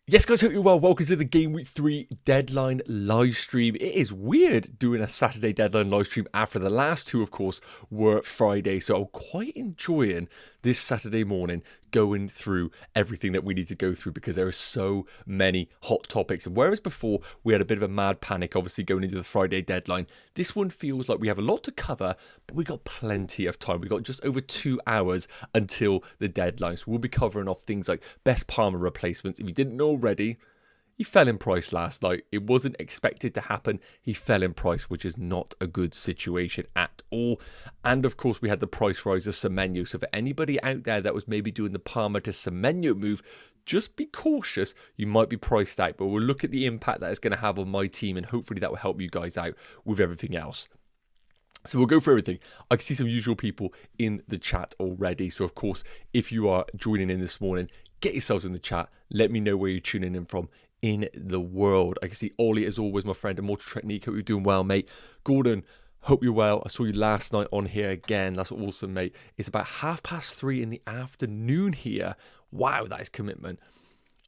Yes, guys, hope you're well. Welcome to the Gameweek 3 Deadline live stream. It is weird doing a Saturday Deadline live stream after the last two, of course, were Friday. So I'm quite enjoying this Saturday morning going through everything that we need to go through because there are so many hot topics. And whereas before we had a bit of a mad panic, obviously going into the Friday Deadline, this one feels like we have a lot to cover, but we've got plenty of time. We've got just over 2 hours until the deadline. So we'll be covering off things like best Palmer replacements. If you didn't know already, he fell in price last night. It wasn't expected to happen. He fell in price, which is not a good situation at all. And of course, we had the price rise of Semenyo. So for anybody out there that was maybe doing the Palmer to Semenyo move, just be cautious. You might be priced out, but we'll look at the impact that it's going to have on my team, and hopefully that will help you guys out with everything else. So we'll go for everything. I can see some usual people in the chat already. So of course, if you are joining in this morning, get yourselves in the chat. Let me know where you're tuning in from in the world. I can see Ollie, as always, my friend, and Mortal Technique. Hope you're doing well, mate. Gordon, hope you're well. I saw you last night on here again. That's awesome, mate. It's about 3:30 in the afternoon here. Wow, that is commitment.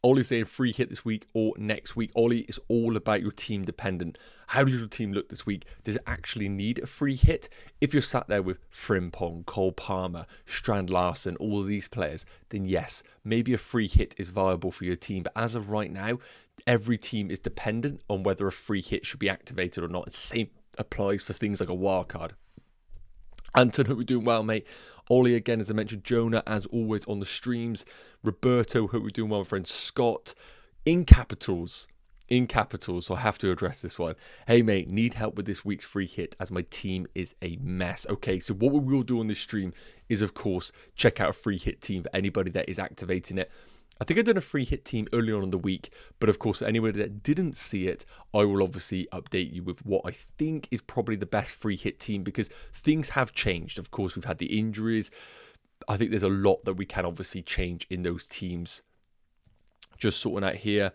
Ollie's saying free hit this week or next week. Ollie, it's all about your team dependent. How does your team look this week? Does it actually need a free hit? If you're sat there with Frimpong, Cole Palmer, Strand Larsen, all of these players, then yes, maybe a free hit is viable for your team. But as of right now, every team is dependent on whether a free hit should be activated or not. The same applies for things like a wild card. Anton, hope we're doing well, mate. Ollie, again, as I mentioned, Jonah, as always, on the streams. Roberto, hope we're doing well, my friend. Scott, in capitals, so I have to address this one. Hey, mate, need help with this week's free hit as my team is a mess. Okay, so what we will do on this stream is, of course, check out a free hit team for anybody that is activating it. I think I've done a free hit team early on in the week, but of course, for anybody that didn't see it, I will obviously update you with what I think is probably the best free hit team because things have changed. Of course, we've had the injuries. I think there's a lot that we can obviously change in those teams. Just sorting out here.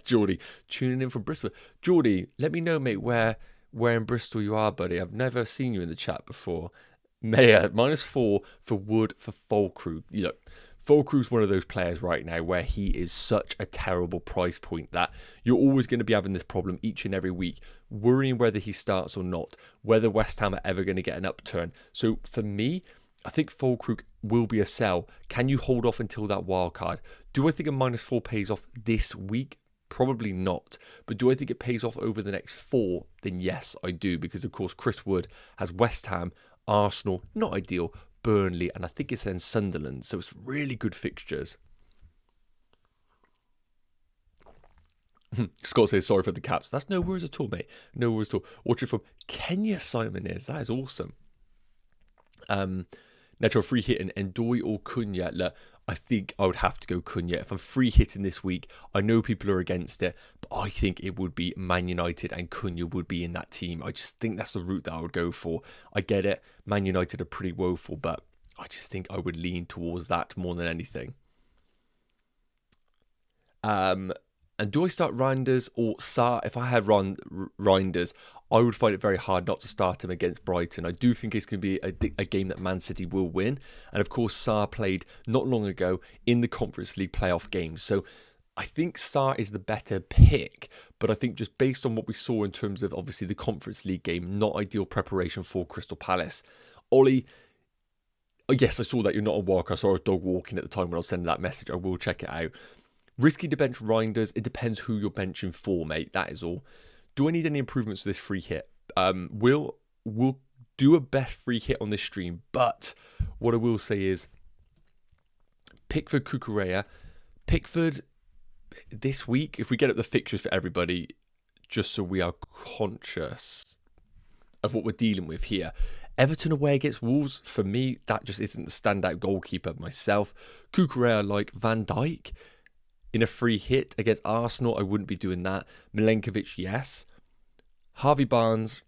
Geordie, tuning in from Bristol. Geordie, let me know, mate, where in Bristol you are, buddy. I've never seen you in the chat before. Mayor, -4 for Wood for Fulkrug. Look, Fulkrug's one of those players right now where he is such a terrible price point that you're always going to be having this problem each and every week, worrying whether he starts or not, whether West Ham are ever going to get an upturn. So for me, I think Fulkrug will be a sell. Can you hold off until that wild card? Do I think a -4 pays off this week? Probably not. But do I think it pays off over the next 4? Then yes, I do. Because, of course, Chris Wood has West Ham, Arsenal, not ideal, Burnley, and I think it's then Sunderland. So it's really good fixtures. Scott says, sorry for the caps. That's no worries at all, mate. No worries at all. Watching from Kenya, Simon is. That is awesome. Natural free hitting Ndoye or Cunha. Look, I think I would have to go Cunha. If I'm free hitting this week, I know people are against it, but I think it would be Man United and Cunha would be in that team. I just think that's the route that I would go for. I get it. Man United are pretty woeful, but I just think I would lean towards that more than anything. And do I start Reinders or Sarr? If I had Reinders, I would find it very hard not to start him against Brighton. I do think it's going to be a game that Man City will win. And of course, Sarr played not long ago in the Conference League playoff games. So I think Sarr is the better pick. But I think just based on what we saw in terms of obviously the Conference League game, not ideal preparation for Crystal Palace. Ollie, yes, I saw that you're not on walk. I saw a dog walking at the time when I was sending that message. I will check it out. Risky to bench Reinders. It depends who you're benching for, mate. That is all. Do I need any improvements for this free hit? We'll do a best free hit on this stream, but what I will say is Pickford, Cucurella. Pickford this week, if we get up the fixtures for everybody, just so we are conscious of what we're dealing with here. Everton away against Wolves, for me, that just isn't the standout goalkeeper myself. Cucurella like Van Dijk. In a free hit against Arsenal, I wouldn't be doing that. Milenkovic, yes. Harvey Barnes,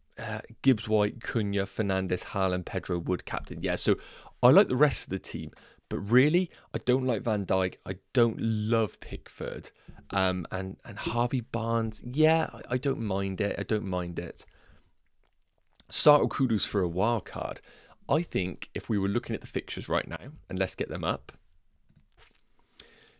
Gibbs White, Cunha, Fernandes, Haaland, Pedro Wood, captain. Yeah, so I like the rest of the team. But really, I don't like Van Dijk. I don't love Pickford. And Harvey Barnes, yeah, I don't mind it. I don't mind it. Start Kudus for a wild card. I think if we were looking at the fixtures right now, and let's get them up.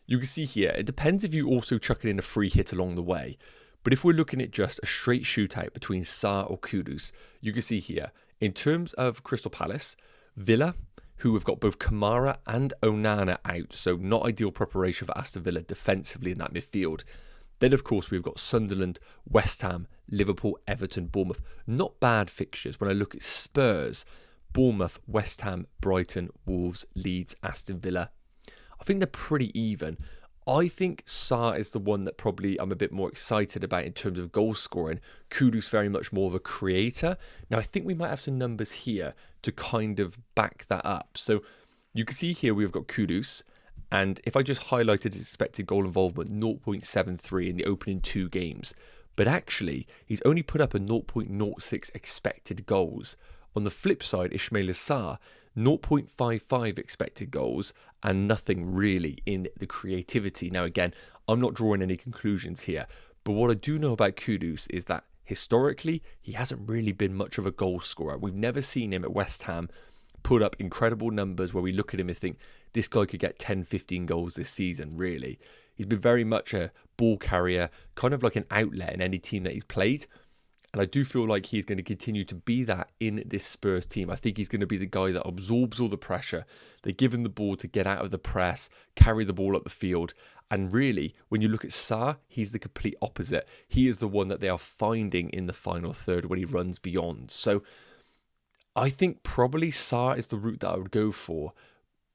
You can see here, it depends if you also chuck it in a free hit along the way. But if we're looking at just a straight shootout between Sarr or Kudus, you can see here, in terms of Crystal Palace, Villa, who have got both Kamara and Onana out, so not ideal preparation for Aston Villa defensively in that midfield. Then, of course, we've got Sunderland, West Ham, Liverpool, Everton, Bournemouth. Not bad fixtures. When I look at Spurs, Bournemouth, West Ham, Brighton, Wolves, Leeds, Aston Villa, I think they're pretty even. I think Sarr is the one that probably I'm a bit more excited about in terms of goal scoring. Kudus very much more of a creator. Now, I think we might have some numbers here to kind of back that up. So you can see here we've got Kudus. And if I just highlighted his expected goal involvement, 0.73 in the opening 2 games. But actually, he's only put up a 0.06 expected goals. On the flip side, Ismaila Sarr, 0.55 expected goals and nothing really in the creativity. Now, again, I'm not drawing any conclusions here. But what I do know about Kudus is that historically, he hasn't really been much of a goal scorer. We've never seen him at West Ham put up incredible numbers where we look at him and think, this guy could get 10, 15 goals this season, really. He's been very much a ball carrier, kind of like an outlet in any team that he's played. And I do feel like he's going to continue to be that in this Spurs team. I think he's going to be the guy that absorbs all the pressure. They give him the ball to get out of the press, carry the ball up the field. And really, when you look at Sarr, he's the complete opposite. He is the one that they are finding in the final third when he runs beyond. So I think probably Sarr is the route that I would go for.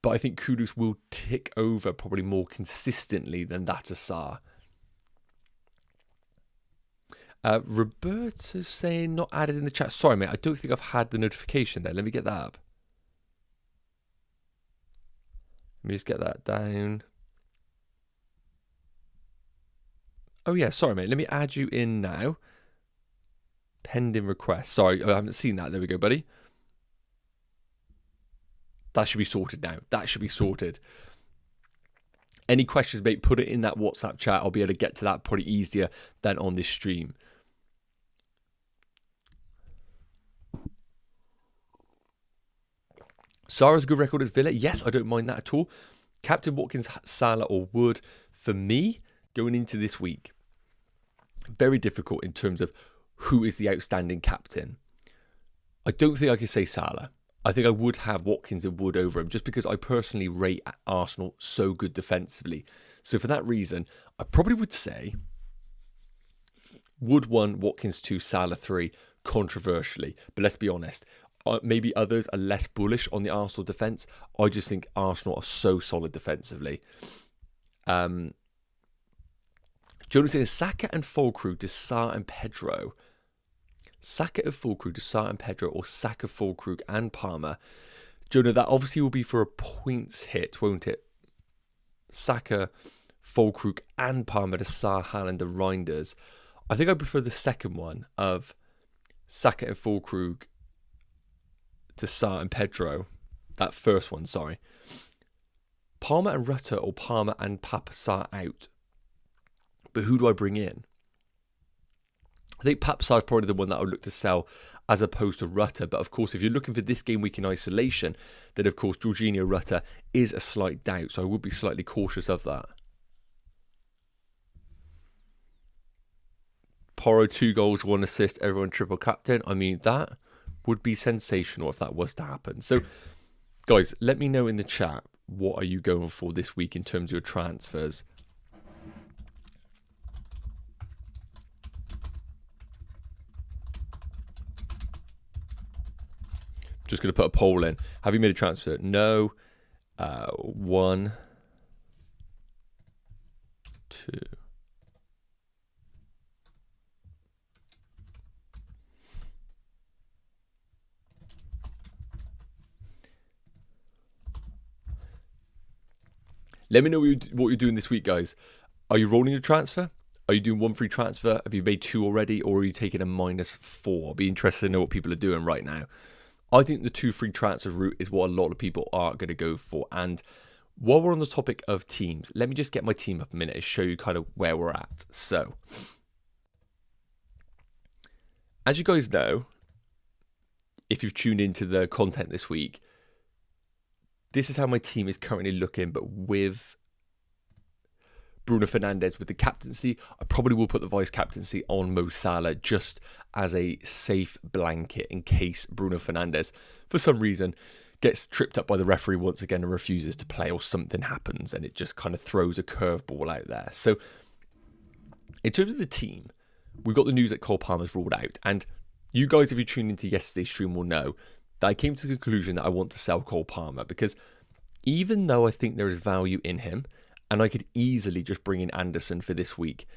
But I think Kudus will tick over probably more consistently than that of Sarr. Roberto saying not added in the chat. Sorry, mate. I don't think I've had the notification there. Let me get that up. Let me just get that down. Oh, yeah. Sorry, mate. Let me add you in now. Pending request. Sorry, I haven't seen that. There we go, buddy. That should be sorted now. That should be sorted. Any questions, mate, put it in that WhatsApp chat. I'll be able to get to that probably easier than on this stream. Sarr's a good record as Villa. Yes, I don't mind that at all. Captain Watkins, Salah or Wood. For me, going into this week, very difficult in terms of who is the outstanding captain. I don't think I can say Salah. I think I would have Watkins and Wood over him just because I personally rate Arsenal so good defensively. So for that reason, I probably would say Wood 1, Watkins 2, Salah 3, controversially. But let's be honest, maybe others are less bullish on the Arsenal defence. I just think Arsenal are so solid defensively. Jonas says Saka and Fulkrug to Sarr and Pedro. Saka of Fulkrug to Sarr and Pedro, or Saka, Fulkrug and Palmer. Jonah, that obviously will be for a points hit, won't it? Saka, Fulkrug and Palmer to Sarr, Haaland and Reinders. I think I prefer the second one of Saka and Fulkrug to Sarr and Pedro. That first one, sorry. Palmer and Rutter or Palmer and Papa Sarr out. But who do I bring in? I think Papsar is probably the one that I would look to sell as opposed to Rutter. But of course, if you're looking for this game week in isolation, then of course, Jorginho Rutter is a slight doubt. So I would be slightly cautious of that. Porro, 2 goals, 1 assist, everyone triple captain. I mean, that would be sensational if that was to happen. So, guys, let me know in the chat, what are you going for this week in terms of your transfers? Just going to put a poll in. Have you made a transfer? No. 1, 2. Let me know what you're doing this week, guys. Are you rolling a transfer? Are you doing 1 free transfer? Have you made 2 already? Or are you taking a -4? I'll be interested to know what people are doing right now. I think the 2 free transfer route is what a lot of people are going to go for. And while we're on the topic of teams, let me just get my team up a minute and show you kind of where we're at. So, as you guys know, if you've tuned into the content this week, this is how my team is currently looking, but with Bruno Fernandes with the captaincy. I probably will put the vice captaincy on Mo Salah just as a safe blanket in case Bruno Fernandes, for some reason, gets tripped up by the referee once again and refuses to play, or something happens and it just kind of throws a curveball out there. So in terms of the team, we've got the news that Cole Palmer's ruled out. And you guys, if you tuned into yesterday's stream, will know that I came to the conclusion that I want to sell Cole Palmer, because even though I think there is value in him, and I could easily just bring in Anderson for this week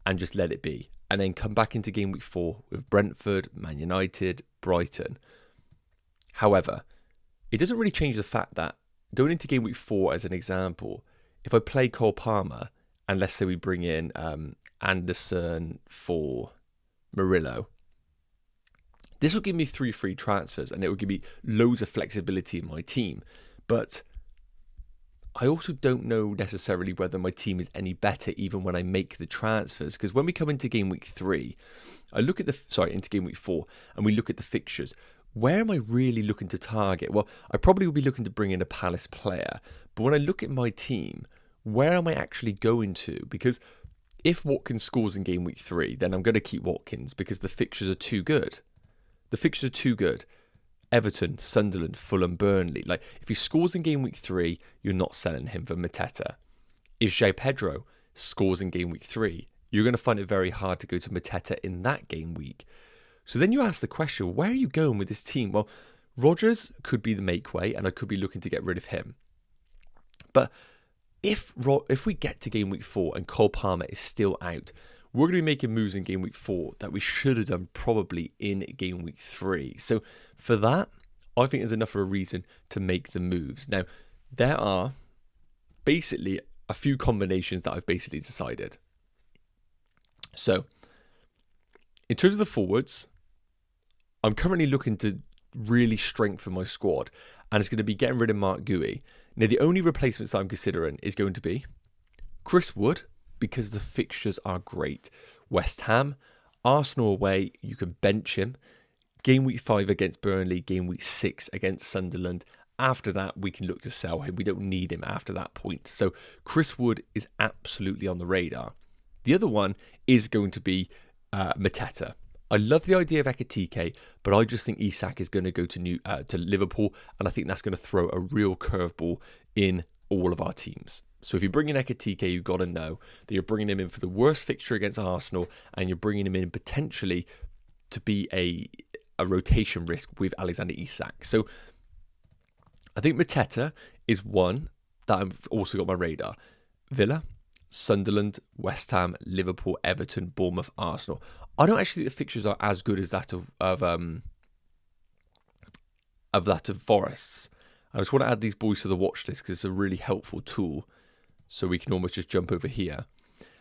and just let it be, and then come back into game week 4 with Brentford, Man United, Brighton. However, it doesn't really change the fact that going into game week 4, as an example, if I play Cole Palmer, and let's say we bring in Anderson for Murillo, this will give me 3 free transfers and it will give me loads of flexibility in my team. But I also don't know necessarily whether my team is any better even when I make the transfers, because when we come into game week 3, I look at into game week 4, and we look at the fixtures. Where am I really looking to target? Well, I probably will be looking to bring in a Palace player, but when I look at my team, where am I actually going to? Because if Watkins scores in game week 3, then I'm going to keep Watkins because the fixtures are too good. The fixtures are too good. Everton, Sunderland, Fulham, Burnley. Like, if he scores in game week 3, you're not selling him for Mateta. If João Pedro scores in game week 3, you're going to find it very hard to go to Mateta in that game week. So then you ask the question, where are you going with this team? Well, Rodgers could be the make way, and I could be looking to get rid of him. But if we get to game week 4 and Cole Palmer is still out, we're going to be making moves in game week 4 that we should have done probably in game week 3. So for that, I think there's enough of a reason to make the moves. Now, there are basically a few combinations that I've basically decided. So in terms of the forwards, I'm currently looking to really strengthen my squad, and it's going to be getting rid of Mark Gui. Now, the only replacements that I'm considering is going to be Chris Wood, because the fixtures are great. West Ham, Arsenal away, you can bench him. Game week 5 against Burnley, game week 6 against Sunderland. After that, we can look to sell him. We don't need him after that point. So Chris Wood is absolutely on the radar. The other one is going to be Mateta. I love the idea of Ekitike, but I just think Isak is going to go to Liverpool, and I think that's going to throw a real curveball in all of our teams. So if you bring in Ekitike, you've got to know that you're bringing him in for the worst fixture against Arsenal, and you're bringing him in potentially to be a rotation risk with Alexander Isak. So I think Mateta is one that I've also got on my radar. Villa, Sunderland, West Ham, Liverpool, Everton, Bournemouth, Arsenal. I don't actually think the fixtures are as good as that of Forest's. I just want to add these boys to the watch list because it's a really helpful tool. So we can almost just jump over here.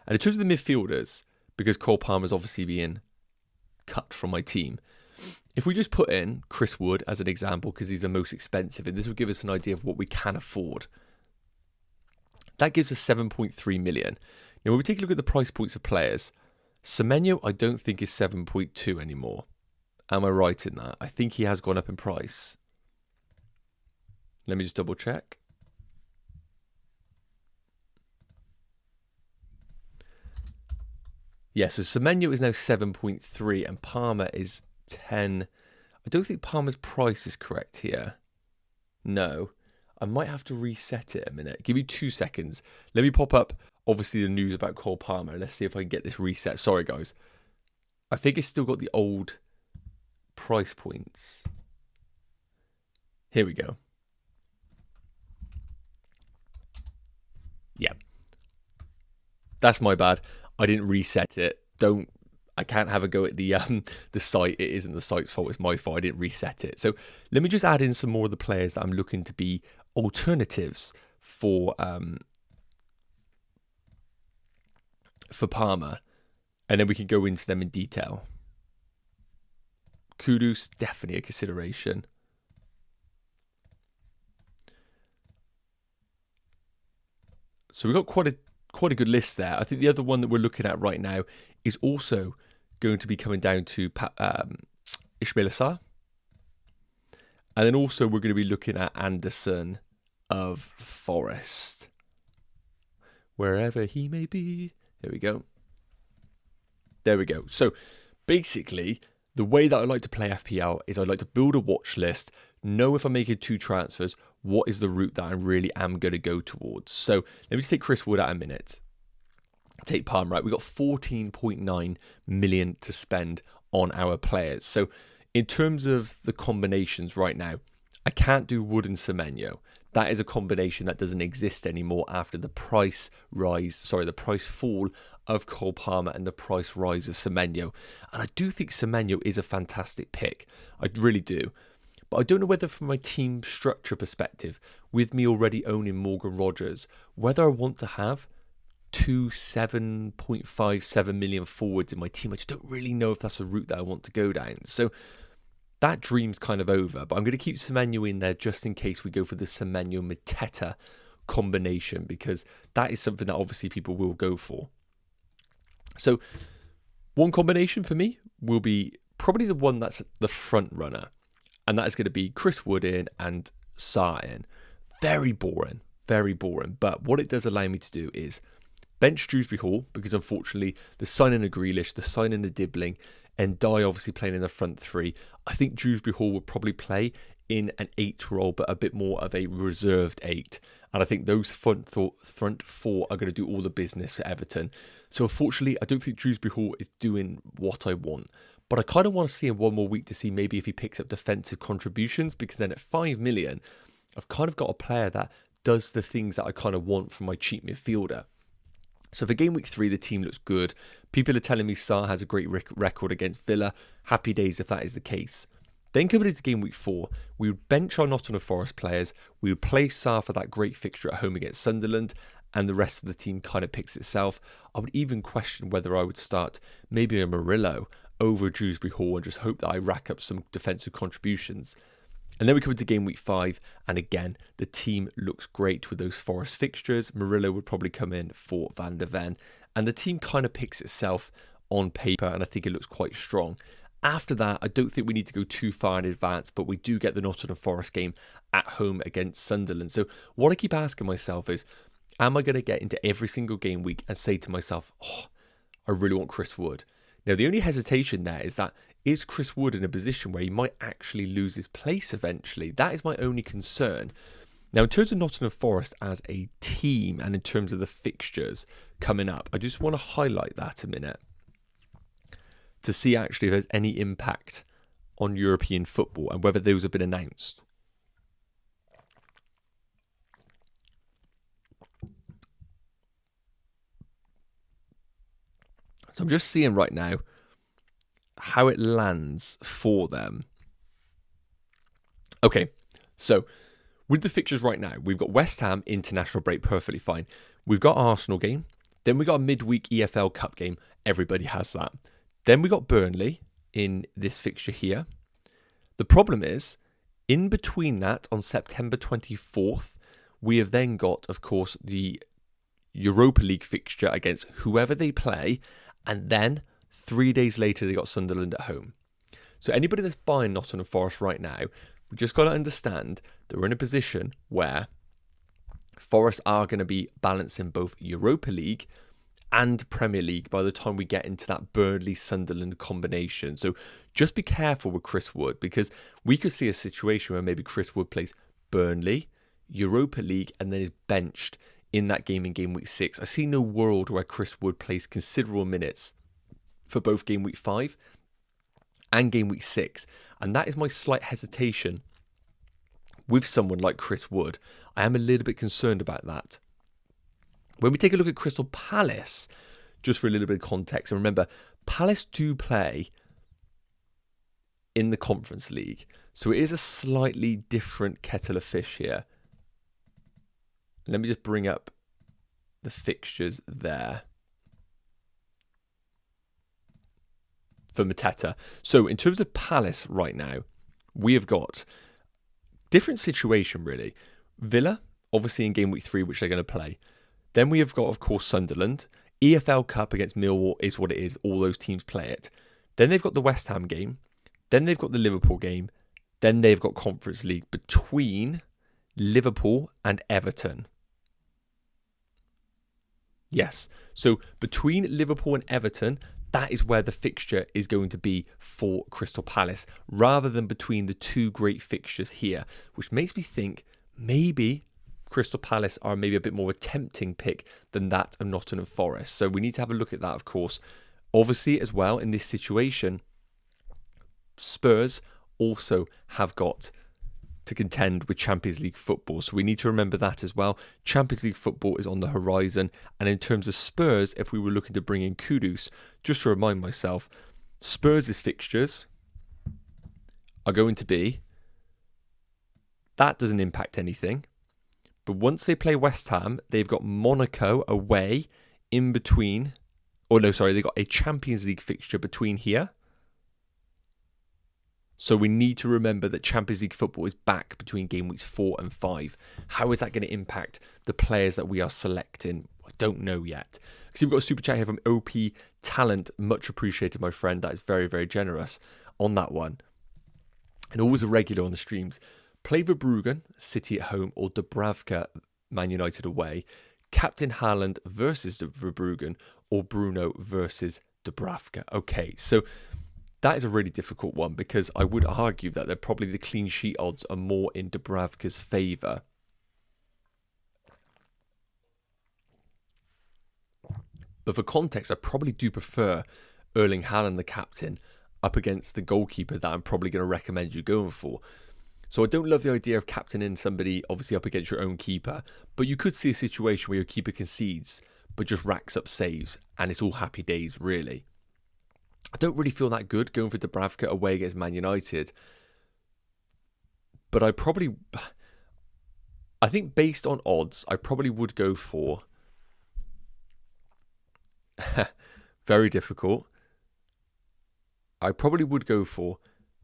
And in terms of the midfielders, because Cole Palmer's obviously being cut from my team, if we just put in Chris Wood as an example, because he's the most expensive, and this will give us an idea of what we can afford. That gives us 7.3 million. Now, when we take a look at the price points of players, Semenyo, I don't think is 7.2 anymore. Am I right in that? I think he has gone up in price. Let me just double check. Yeah, so Semenyo is now 7.3 and Palmer is 10. I don't think Palmer's price is correct here. No. I might have to reset it a minute. Give me 2 seconds. Let me pop up, obviously, the news about Cole Palmer. Let's see if I can get this reset. Sorry, guys. I think it's still got the old price points. Here we go. Yeah. That's my bad. I didn't reset it. I can't have a go at the site. It isn't the site's fault. It's my fault. I didn't reset it. So let me just add in some more of the players that I'm looking to be alternatives for Palmer, and then we can go into them in detail. Kudus, definitely a consideration. So we've got quite a good list there. I think the other one that we're looking at right now is also going to be coming down to Ismail Assar. And then also we're going to be looking at Anderson of Forest. wherever he may be. There we go. There we go. So basically, the way that I like to play FPL is I like to build a watch list, know if I'm making 2 transfers, what is the route that I really am going to go towards. So let me just take Chris Wood out a minute. Take Palmer, right? We've got 14.9 million to spend on our players. So in terms of the combinations right now, I can't do Wood and Semenyo. That is a combination that doesn't exist anymore after the price fall of Cole Palmer and the price rise of Semenyo. And I do think Semenyo is a fantastic pick. I really do. But I don't know whether from my team structure perspective, with me already owning Morgan Rogers, whether I want to have 2 7.57 million forwards in my team. I just don't really know if that's a route that I want to go down. So that dream's kind of over, but I'm going to keep Semenyo in there just in case we go for the Semenyo-Mateta combination, because that is something that obviously people will go for. So one combination for me will be probably the one that's the front runner, and that is going to be Chris Wood in and Sarr in. Very boring, but what it does allow me to do is bench Dewsbury Hall, because unfortunately the signing of Grealish, the signing of Dibbling, and Dye obviously playing in the front 3. I think Dewsbury Hall would probably play in an 8 role, but a bit more of a reserved 8. And I think those front 4 are going to do all the business for Everton. So unfortunately, I don't think Dewsbury Hall is doing what I want. But I kind of want to see him one more week to see maybe if he picks up defensive contributions, because then at 5 million, I've kind of got a player that does the things that I kind of want from my cheap midfielder. So for Game Week 3, the team looks good. People are telling me Sarr has a great record against Villa. Happy days if that is the case. Then coming into Game Week 4, we would bench our Nottingham Forest players. We would play Sarr for that great fixture at home against Sunderland, and the rest of the team kind of picks itself. I would even question whether I would start maybe a Murillo over Dewsbury Hall and just hope that I rack up some defensive contributions. And then we come into Game Week 5, and again, the team looks great with those Forest fixtures. Murillo would probably come in for Van der Ven, and the team kind of picks itself on paper, and I think it looks quite strong. After that, I don't think we need to go too far in advance, but we do get the Nottingham Forest game at home against Sunderland. So what I keep asking myself is, am I going to get into every single game week and say to myself, oh, I really want Chris Wood? Now, the only hesitation there is Chris Wood in a position where he might actually lose his place eventually? That is my only concern. Now, in terms of Nottingham Forest as a team and in terms of the fixtures coming up, I just want to highlight that a minute to see actually if there's any impact on European football and whether those have been announced. So I'm just seeing right now how it lands for them. Okay, so with the fixtures right now, we've got West Ham international break, perfectly fine. We've got Arsenal game. Then we got a midweek EFL Cup game. Everybody has that. Then we got Burnley in this fixture here. The problem is, in between that, on September 24th, we have then got, of course, the Europa League fixture against whoever they play. And then 3 days later, they got Sunderland at home. So anybody that's buying Nottingham Forest right now, we just got to understand that we're in a position where Forest are going to be balancing both Europa League and Premier League by the time we get into that Burnley-Sunderland combination. So just be careful with Chris Wood, because we could see a situation where maybe Chris Wood plays Burnley, Europa League, and then is benched in that game in Game Week 6. I see no world where Chris Wood plays considerable minutes for both Game Week 5 and Game Week 6. And that is my slight hesitation with someone like Chris Wood. I am a little bit concerned about that. When we take a look at Crystal Palace, just for a little bit of context, and remember, Palace do play in the Conference League. So it is a slightly different kettle of fish here. Let me just bring up the fixtures there for Mateta. So in terms of Palace right now, we have got different situation really. Villa, obviously in Game Week 3, which they're going to play. Then we have got, of course, Sunderland. EFL Cup against Millwall is what it is. All those teams play it. Then they've got the West Ham game. Then they've got the Liverpool game. Then they've got Conference League between Liverpool and Everton. Yes. So between Liverpool and Everton, that is where the fixture is going to be for Crystal Palace, rather than between the two great fixtures here, which makes me think maybe Crystal Palace are maybe a bit more of a tempting pick than that of Nottingham Forest. So we need to have a look at that, of course. Obviously, as well, in this situation, Spurs also have got to contend with Champions League football. So we need to remember that as well. Champions League football is on the horizon. And in terms of Spurs, if we were looking to bring in Kudus, just to remind myself, Spurs' fixtures are going to be, that doesn't impact anything. But once they play West Ham, they've got Monaco away in between. Oh no, sorry, they've got a Champions League fixture between here. So we need to remember that Champions League football is back between game weeks 4 and 5. How is that going to impact the players that we are selecting? I don't know yet. Because we've got a super chat here from OP Talent. Much appreciated, my friend. That is very, very generous on that one. And always a regular on the streams. Play Verbruggen, City at home, or Dubravka, Man United away. Captain Haaland versus Verbruggen, or Bruno versus Dubravka. Okay, so that is a really difficult one, because I would argue that probably the clean sheet odds are more in Dubravka's favour. But for context, I probably do prefer Erling Haaland, the captain, up against the goalkeeper that I'm probably going to recommend you going for. So I don't love the idea of captaining somebody obviously up against your own keeper, but you could see a situation where your keeper concedes but just racks up saves, and it's all happy days, really. I don't really feel that good going for Dubravka away against Man United. But I think based on odds, I probably would go for... very difficult. I probably would go for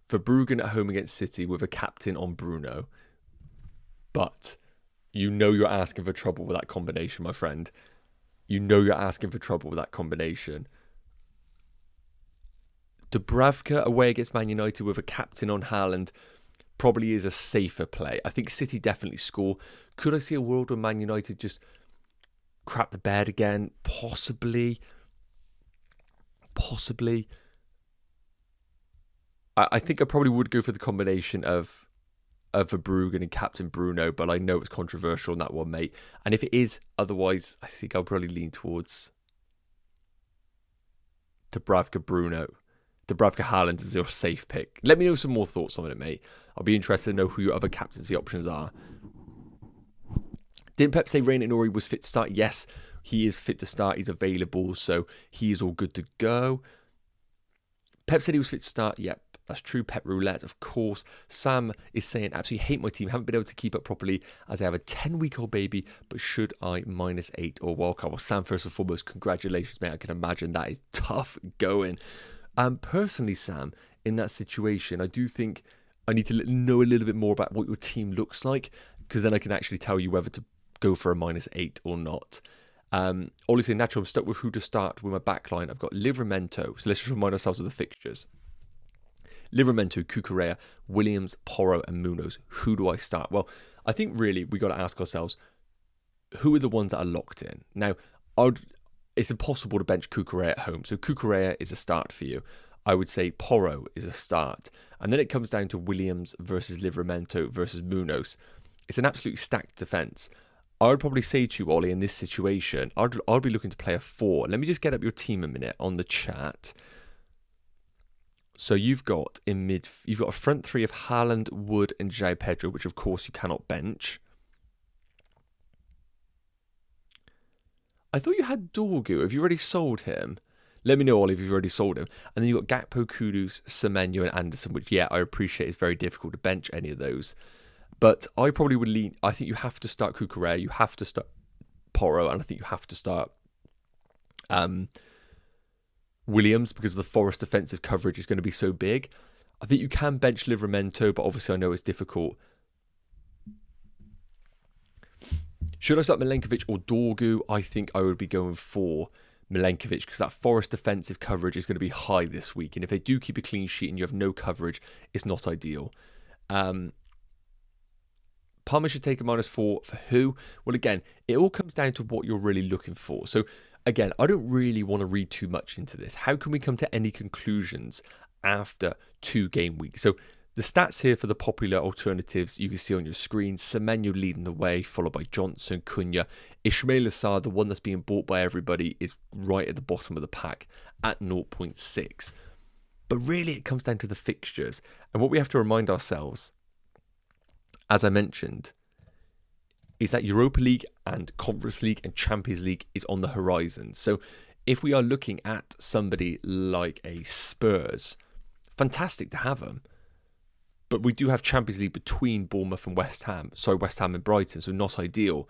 Verbruggen at home against City with a captain on Bruno. But you know you're asking for trouble with that combination, my friend. You know you're asking for trouble with that combination. Dubravka away against Man United with a captain on Haaland probably is a safer play. I think City definitely score. Could I see a world where Man United just crap the bed again? Possibly. I think I probably would go for the combination of Verbruggen and Captain Bruno, but I know it's controversial on that one, mate. And if it is, otherwise, I think I'll probably lean towards Dubravka Bruno. Dubravka Haaland is your safe pick. Let me know some more thoughts on it, mate. I'll be interested to know who your other captaincy options are. Didn't Pep say Reina Nori was fit to start? Yes, he is fit to start. He's available, so he is all good to go. Pep said he was fit to start. Yep, that's true. Pep Roulette, of course. Sam is saying, absolutely hate my team. Haven't been able to keep up properly as I have a 10-week-old baby, but should I -8 or wildcard? Well, Sam, first and foremost, congratulations, mate. I can imagine that is tough going. Personally, Sam, in that situation, I do think I need to know a little bit more about what your team looks like, because then I can actually tell you whether to go for a -8 or not. Obviously, naturally, I'm stuck with who to start with my backline. I've got Livramento, so let's just remind ourselves of the fixtures. Livramento, Cucurella, Williams, Porro, and Munoz. Who do I start? Well, I think really we got to ask ourselves, who are the ones that are locked in? Now, it's impossible to bench Cucurella at home, so Cucurella is a start for you. I would say Porro is a start. And then it comes down to Williams versus Livramento versus Munoz. It's an absolutely stacked defence. I would probably say to you, Ollie, in this situation, I'd be looking to play a 4. Let me just get up your team a minute on the chat. So you've got you've got a front 3 of Haaland, Wood, and João Pedro, which of course you cannot bench. I thought you had Dorgu. Have you already sold him? Let me know, Ollie, if you've already sold him. And then you've got Gakpo, Kudus, Semenyo, and Anderson, which, yeah, I appreciate it's very difficult to bench any of those. But I probably would lean... I think you have to start Cucurella, you have to start Porro, and I think you have to start Williams, because the Forest defensive coverage is going to be so big. I think you can bench Livramento, but obviously I know it's difficult. Should I start Milenkovic or Dorgu? I think I would be going for Milenkovic, because that Forest defensive coverage is going to be high this week. And if they do keep a clean sheet and you have no coverage, it's not ideal. Palmer should take a -4 for who? Well, again, it all comes down to what you're really looking for. So, again, I don't really want to read too much into this. How can we come to any conclusions after 2 game weeks? So, the stats here for the popular alternatives you can see on your screen. Semenyo leading the way, followed by Johnson, Cunha. Ismail Assar, the one that's being bought by everybody, is right at the bottom of the pack at 0.6. But really, it comes down to the fixtures. And what we have to remind ourselves, as I mentioned, is that Europa League and Conference League and Champions League is on the horizon. So if we are looking at somebody like a Spurs, fantastic to have them. But we do have Champions League between Bournemouth and West Ham. Sorry, West Ham and Brighton, so not ideal.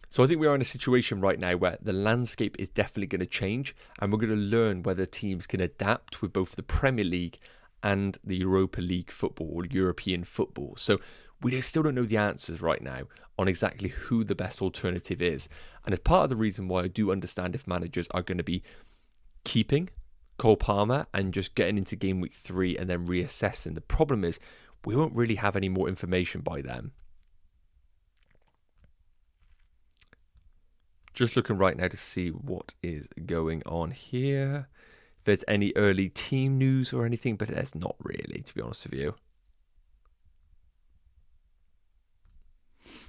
So I think we are in a situation right now where the landscape is definitely going to change, and we're going to learn whether teams can adapt with both the Premier League and the Europa League football or European football. So we still don't know the answers right now on exactly who the best alternative is. And it's part of the reason why I do understand if managers are going to be keeping Cole Palmer and just getting into game week 3 and then reassessing. The problem is we won't really have any more information by then. Just looking right now to see what is going on here. If there's any early team news or anything, but there's not really, to be honest with you.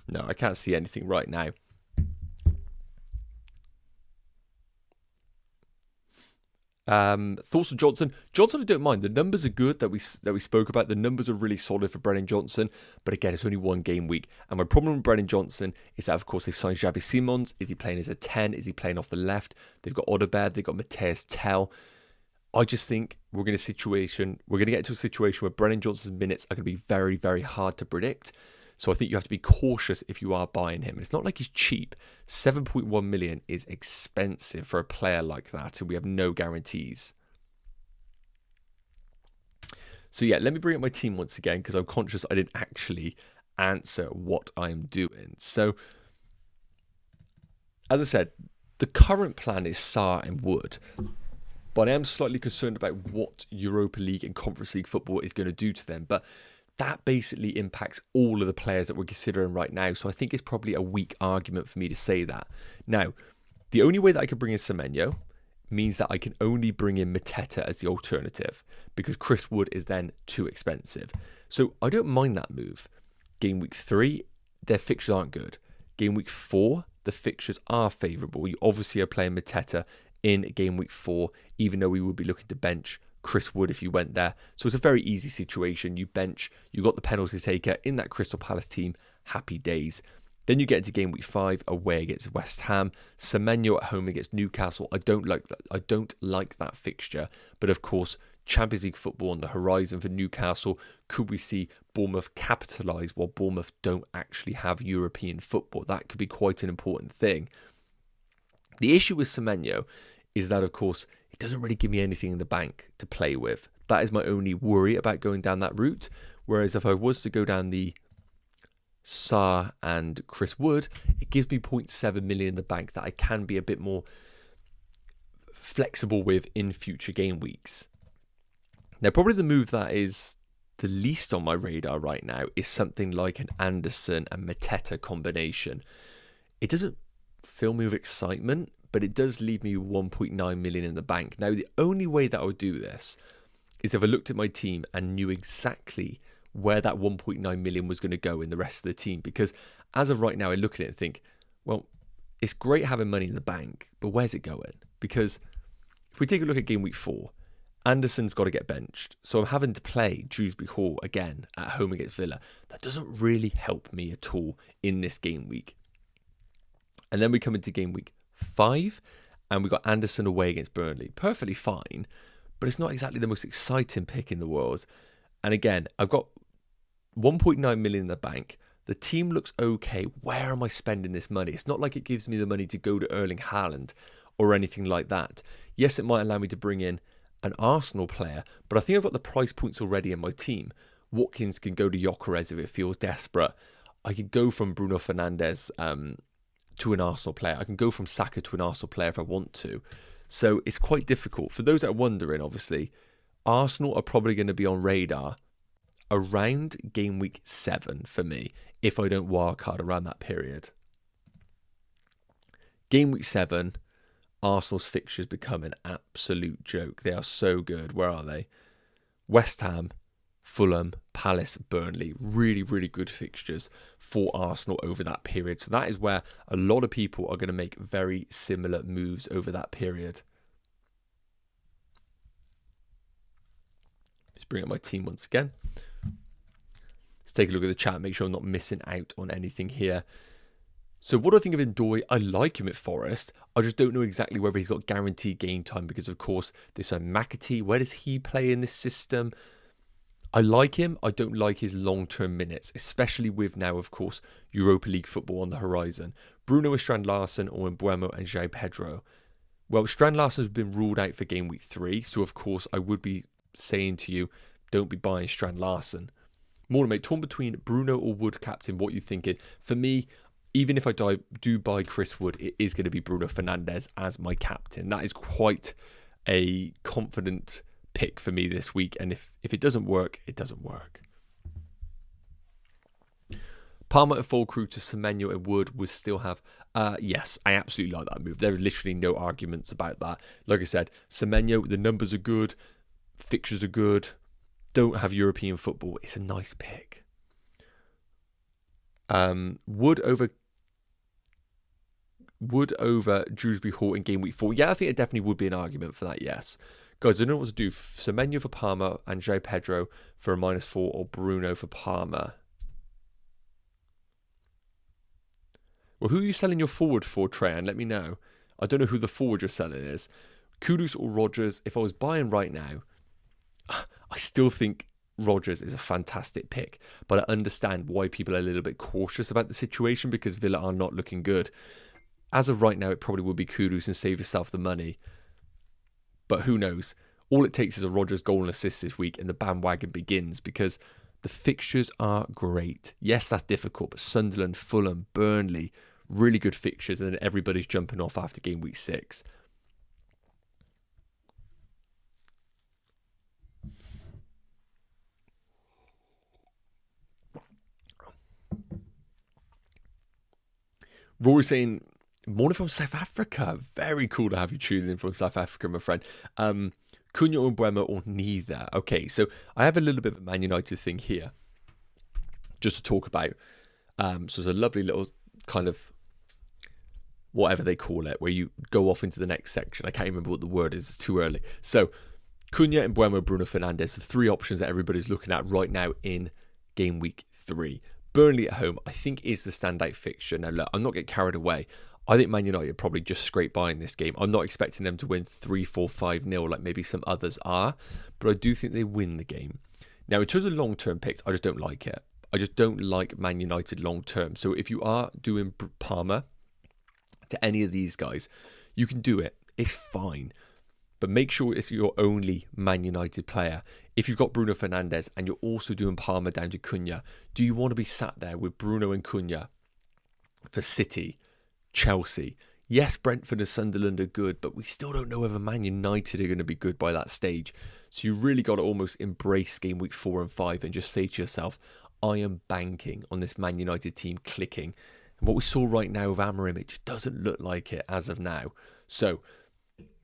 No, I can't see anything right now. Thoughts on Johnson? Johnson, I don't mind. The numbers are good that we spoke about. The numbers are really solid for Brennan Johnson. But again, it's only 1 game week. And my problem with Brennan Johnson is that, of course, they've signed Xavi Simons. Is he playing as a 10? Is he playing off the left? They've got Odegaard. They've got Mateus Tell. I just think we're going to get into a situation where Brennan Johnson's minutes are going to be very, very hard to predict. So I think you have to be cautious if you are buying him. It's not like he's cheap. 7.1 million is expensive for a player like that, and we have no guarantees. So yeah, let me bring up my team once again, because I'm conscious I didn't actually answer what I'm doing. So, as I said, the current plan is Sarr and Wood. But I am slightly concerned about what Europa League and Conference League football is going to do to them. But that basically impacts all of the players that we're considering right now. So I think it's probably a weak argument for me to say that. Now, the only way that I can bring in Semenyo means that I can only bring in Mateta as the alternative, because Chris Wood is then too expensive. So I don't mind that move. Game week 3, their fixtures aren't good. Game week 4, the fixtures are favourable. You obviously are playing Mateta in game week 4, even though we would be looking to bench Chris Wood if you went there. So it's a very easy situation. You bench, you got the penalty taker in that Crystal Palace team, happy days. Then you get into game week 5 away against West Ham. Semenyo at home against Newcastle. I don't like that fixture. But of course, Champions League football on the horizon for Newcastle. Could we see Bournemouth capitalise while Bournemouth don't actually have European football? That could be quite an important thing. The issue with Semenyo is that, of course, it doesn't really give me anything in the bank to play with. That is my only worry about going down that route. Whereas if I was to go down the Sarr and Chris Wood, it gives me 0.7 million in the bank that I can be a bit more flexible with in future game weeks. Now, probably the move that is the least on my radar right now is something like an Anderson and Mateta combination. It doesn't fill me with excitement, but it does leave me 1.9 million in the bank. Now, the only way that I would do this is if I looked at my team and knew exactly where that 1.9 million was going to go in the rest of the team. Because as of right now, I look at it and think, well, it's great having money in the bank, but where's it going? Because if we take a look at game week 4, Anderson's got to get benched. So I'm having to play Dewsbury Hall again at home against Villa. That doesn't really help me at all in this game week. And then we come into game week 5, and we got Anderson away against Burnley. Perfectly fine, but it's not exactly the most exciting pick in the world. And again, I've got 1.9 million in the bank. The team looks okay. Where am I spending this money? It's not like it gives me the money to go to Erling Haaland or anything like that. Yes, it might allow me to bring in an Arsenal player, but I think I've got the price points already in my team. Watkins can go to Gyökeres if it feels desperate. I could go from Bruno Fernandes to an Arsenal player. I can go from Saka to an Arsenal player if I want to. So it's quite difficult. For those that are wondering, obviously, Arsenal are probably going to be on radar around game week 7 for me, if I don't wildcard around that period. Game week 7, Arsenal's fixtures become an absolute joke. They are so good. Where are they? West Ham, Fulham, Palace, Burnley. Really, really good fixtures for Arsenal over that period. So that is where a lot of people are going to make very similar moves over that period. Let's bring up my team once again. Let's take a look at the chat, make sure I'm not missing out on anything here. So what do I think of Ndoye? I like him at Forest. I just don't know exactly whether he's got guaranteed game time because, of course, there's McAtee. Where does he play in this system? I like him. I don't like his long-term minutes, especially with now, of course, Europa League football on the horizon. Bruno with Strand Larsen or Mbeumo and João Pedro. Well, Strand Larsen has been ruled out for game week 3, so of course I would be saying to you, don't be buying Strand Larsen. Morning, mate. Torn between Bruno or Wood, captain. What are you thinking? For me, even if I do buy Chris Wood, it is going to be Bruno Fernandes as my captain. That is quite a confident pick for me this week. And if it doesn't work, it doesn't work. Palmer and full crew to Semenyo and Wood would still have... yes, I absolutely like that move. There are literally no arguments about that. Like I said, Semenyo, the numbers are good. Fixtures are good. Don't have European football. It's a nice pick. Wood over Drewsbury Hall in game week 4. Yeah, I think it definitely would be an argument for that, yes. Guys, I don't know what to do. Semenyo for Palmer and João Pedro for a -4 or Bruno for Palmer. Well, who are you selling your forward for, Trey? And let me know. I don't know who the forward you're selling is. Kudus or Rodgers. If I was buying right now, I still think Rodgers is a fantastic pick, but I understand why people are a little bit cautious about the situation because Villa are not looking good. As of right now, it probably would be Kudus and save yourself the money. But who knows? All it takes is a Rodgers goal and assist this week and the bandwagon begins because the fixtures are great. Yes, that's difficult, but Sunderland, Fulham, Burnley, really good fixtures, and then everybody's jumping off after game week 6. Rory saying, morning from South Africa. Very cool to have you tuning in from South Africa, my friend. Cunha or Mbeumo or neither. Okay, so I have a little bit of a Man United thing here just to talk about. So it's a lovely little kind of whatever they call it, where you go off into the next section. I can't remember what the word is, it's too early. So Cunha, Mbeumo, Bruno Fernandes, the 3 options that everybody's looking at right now in game week 3. Burnley at home, I think, is the standout fixture. Now, look, I'm not getting carried away. I think Man United probably just scrape by in this game. I'm not expecting them to win 3-4-5-0 like maybe some others are, but I do think they win the game. Now, in terms of long-term picks, I just don't like it. I just don't like Man United long-term. So if you are doing Palmer to any of these guys, you can do it. It's fine. But make sure it's your only Man United player. If you've got Bruno Fernandes and you're also doing Palmer down to Cunha, do you want to be sat there with Bruno and Cunha for City, Chelsea? Yes, Brentford and Sunderland are good, but we still don't know whether Man United are going to be good by that stage. So you really got to almost embrace game week 4 and 5 and just say to yourself, I am banking on this Man United team clicking. And what we saw right now with Amorim, it just doesn't look like it as of now. So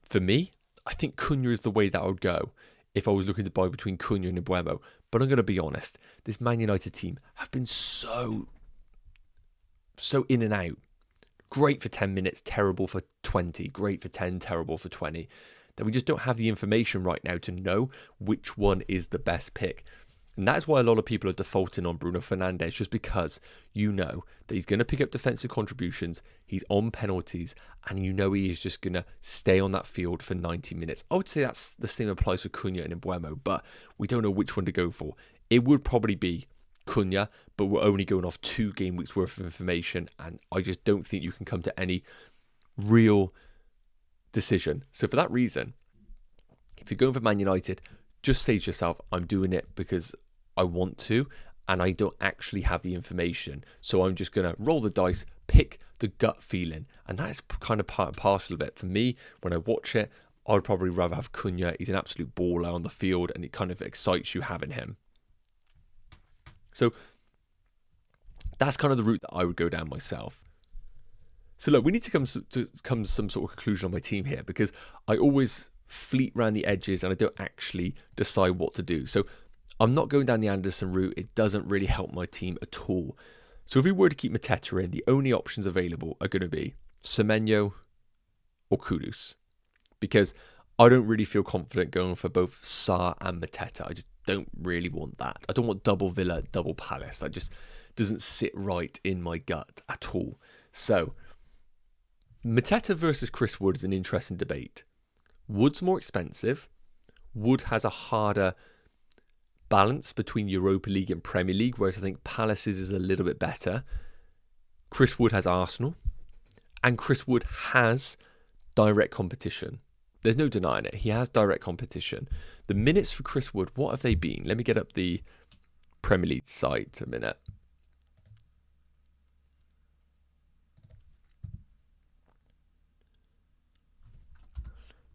for me, I think Cunha is the way that I would go if I was looking to buy between Cunha and Mbeumo. But I'm going to be honest, this Man United team have been so in and out. Great for 10 minutes, terrible for 20. Great for 10, terrible for 20. That we just don't have the information right now to know which one is the best pick. And that's why a lot of people are defaulting on Bruno Fernandes, just because you know that he's going to pick up defensive contributions, he's on penalties, and you know he is just going to stay on that field for 90 minutes. I would say that's the same applies for Cunha and Mbeumo, but we don't know which one to go for. It would probably be Cunha, but we're only going off 2 game weeks worth of information, and I just don't think you can come to any real decision. So for that reason, if you're going for Man United, just say to yourself, I'm doing it because I want to, and I don't actually have the information. So I'm just going to roll the dice, pick the gut feeling. And that's kind of part and parcel of it. For me, when I watch it, I'd probably rather have Cunha. He's an absolute baller on the field, and it kind of excites you having him. So that's kind of the route that I would go down myself. So look, we need to come to some sort of conclusion on my team here, because I always fleet around the edges and I don't actually decide what to do. So I'm not going down the Anderson route. It doesn't really help my team at all. So if we were to keep Mateta in, the only options available are going to be Semenyo or Kudus, because I don't really feel confident going for both Sarr and Mateta. I just don't really want that. I don't want double Villa, double Palace. That just doesn't sit right in my gut at all. So Mateta versus Chris Wood is an interesting debate. Wood's more expensive. Wood has a harder balance between Europa League and Premier League, whereas I think Palace's is a little bit better. Chris Wood has Arsenal, and Chris Wood has direct competition. There's no denying it. He has direct competition. The minutes for Chris Wood, what have they been? Let me get up the Premier League site a minute.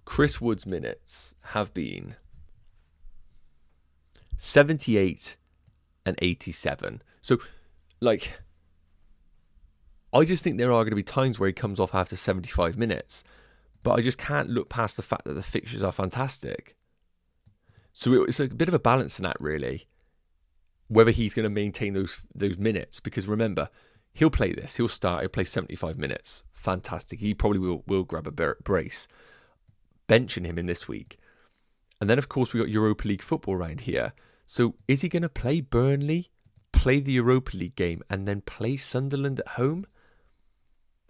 Chris Wood's minutes have been 78 and 87. So, like, I just think there are going to be times where he comes off after 75 minutes. But I just can't look past the fact that the fixtures are fantastic. So it's a bit of a balance in that, really. Whether he's going to maintain those minutes. Because remember, he'll play this. He'll start. He'll play 75 minutes. Fantastic. He probably will grab a brace. Benching him in this week. And then, of course, we got Europa League football around here. So is he going to play Burnley, play the Europa League game, and then play Sunderland at home?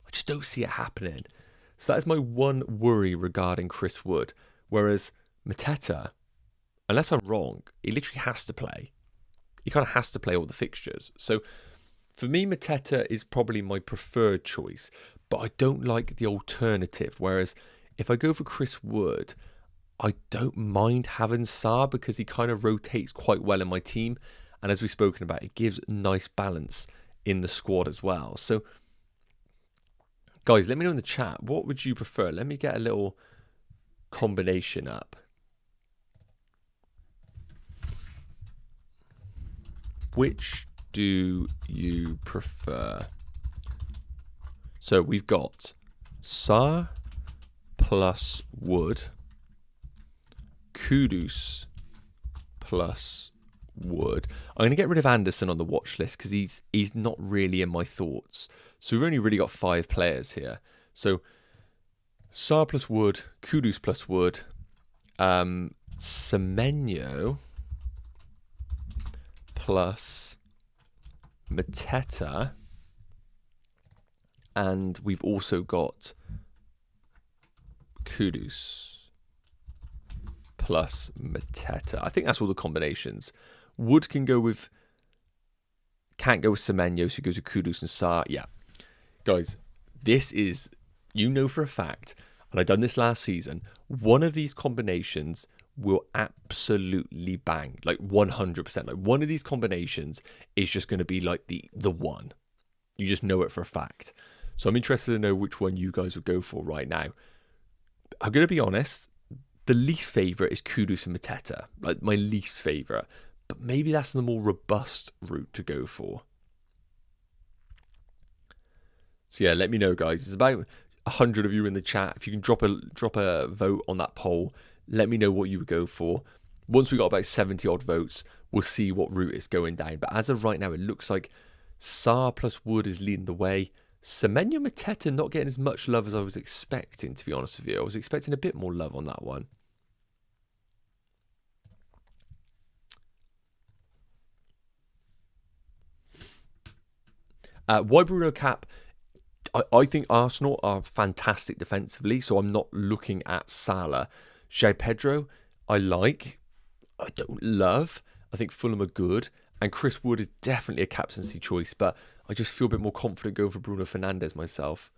I just don't see it happening. So that is my one worry regarding Chris Wood. Whereas Mateta, unless I'm wrong, he literally has to play. He kind of has to play all the fixtures. So for me, Mateta is probably my preferred choice. But I don't like the alternative. Whereas if I go for Chris Wood, I don't mind having Sarr because he kind of rotates quite well in my team. And as we've spoken about, it gives nice balance in the squad as well. So guys, let me know in the chat, what would you prefer? Let me get a little combination up. Which do you prefer? So we've got Sarr plus Wood, Kudus plus Wood. I'm going to get rid of Anderson on the watch list because he's not really in my thoughts. So we've only really got 5 players here. So Sarr plus Wood, Kudus plus Wood, Semenyo plus Mateta, and we've also got Kudus plus Mateta. I think that's all the combinations. Wood can go with, can't go with Semenyo, so he goes with Kudus and Sarr. Yeah. Guys, this is, you know for a fact, and I've done this last season, one of these combinations will absolutely bang, like 100%. Like one of these combinations is just going to be like the one. You just know it for a fact. So I'm interested to know which one you guys would go for right now. I'm going to be honest, the least favourite is Kudus and Mateta. Like my least favourite. But maybe that's the more robust route to go for. So yeah, let me know, guys. There's about 100 of you in the chat. If you can drop a vote on that poll, let me know what you would go for. Once we got about 70 odd votes, we'll see what route it's going down. But as of right now, it looks like Sarr plus Wood is leading the way. Semenyo Mateta not getting as much love as I was expecting, to be honest with you. I was expecting a bit more love on that one. Why Bruno Cap? I think Arsenal are fantastic defensively, so I'm not looking at Salah. João Pedro, I like. I don't love. I think Fulham are good. And Chris Wood is definitely a captaincy choice, but I just feel a bit more confident going for Bruno Fernandes myself.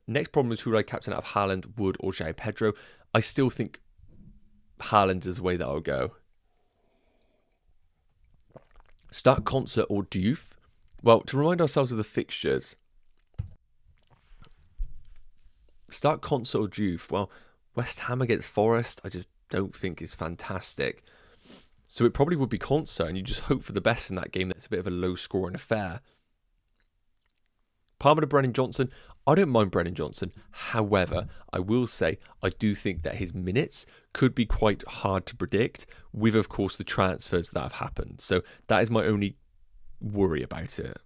Next problem is who would I captain out of Haaland, Wood, or João Pedro? I still think Haaland is the way that I'll go. Start Concert or Diouf? Well, to remind ourselves of the fixtures, start Concert or Diouf. Well, West Ham against Forest, I just don't think is fantastic. So it probably would be Konsa, and you just hope for the best in that game. That's a bit of a low-scoring affair. Palmer to Brennan Johnson. I don't mind Brennan Johnson. However, I will say I do think that his minutes could be quite hard to predict with, of course, the transfers that have happened. So that is my only worry about it.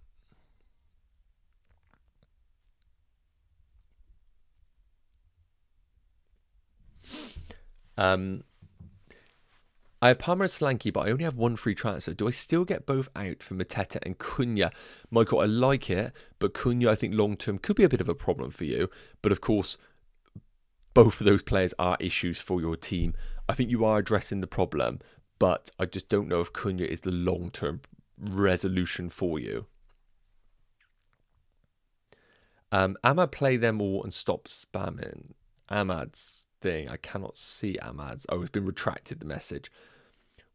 I have Palmer and Solanke, but I only have one free transfer. Do I still get both out for Mateta and Cunha? Michael, I like it, but Cunha, I think long-term could be a bit of a problem for you. But of course, both of those players are issues for your team. I think you are addressing the problem, but I just don't know if Cunha is the long-term resolution for you. Ahmad, play them all and stop spamming. Ahmad's thing, I cannot see Ahmad's. Oh, it's been retracted, the message.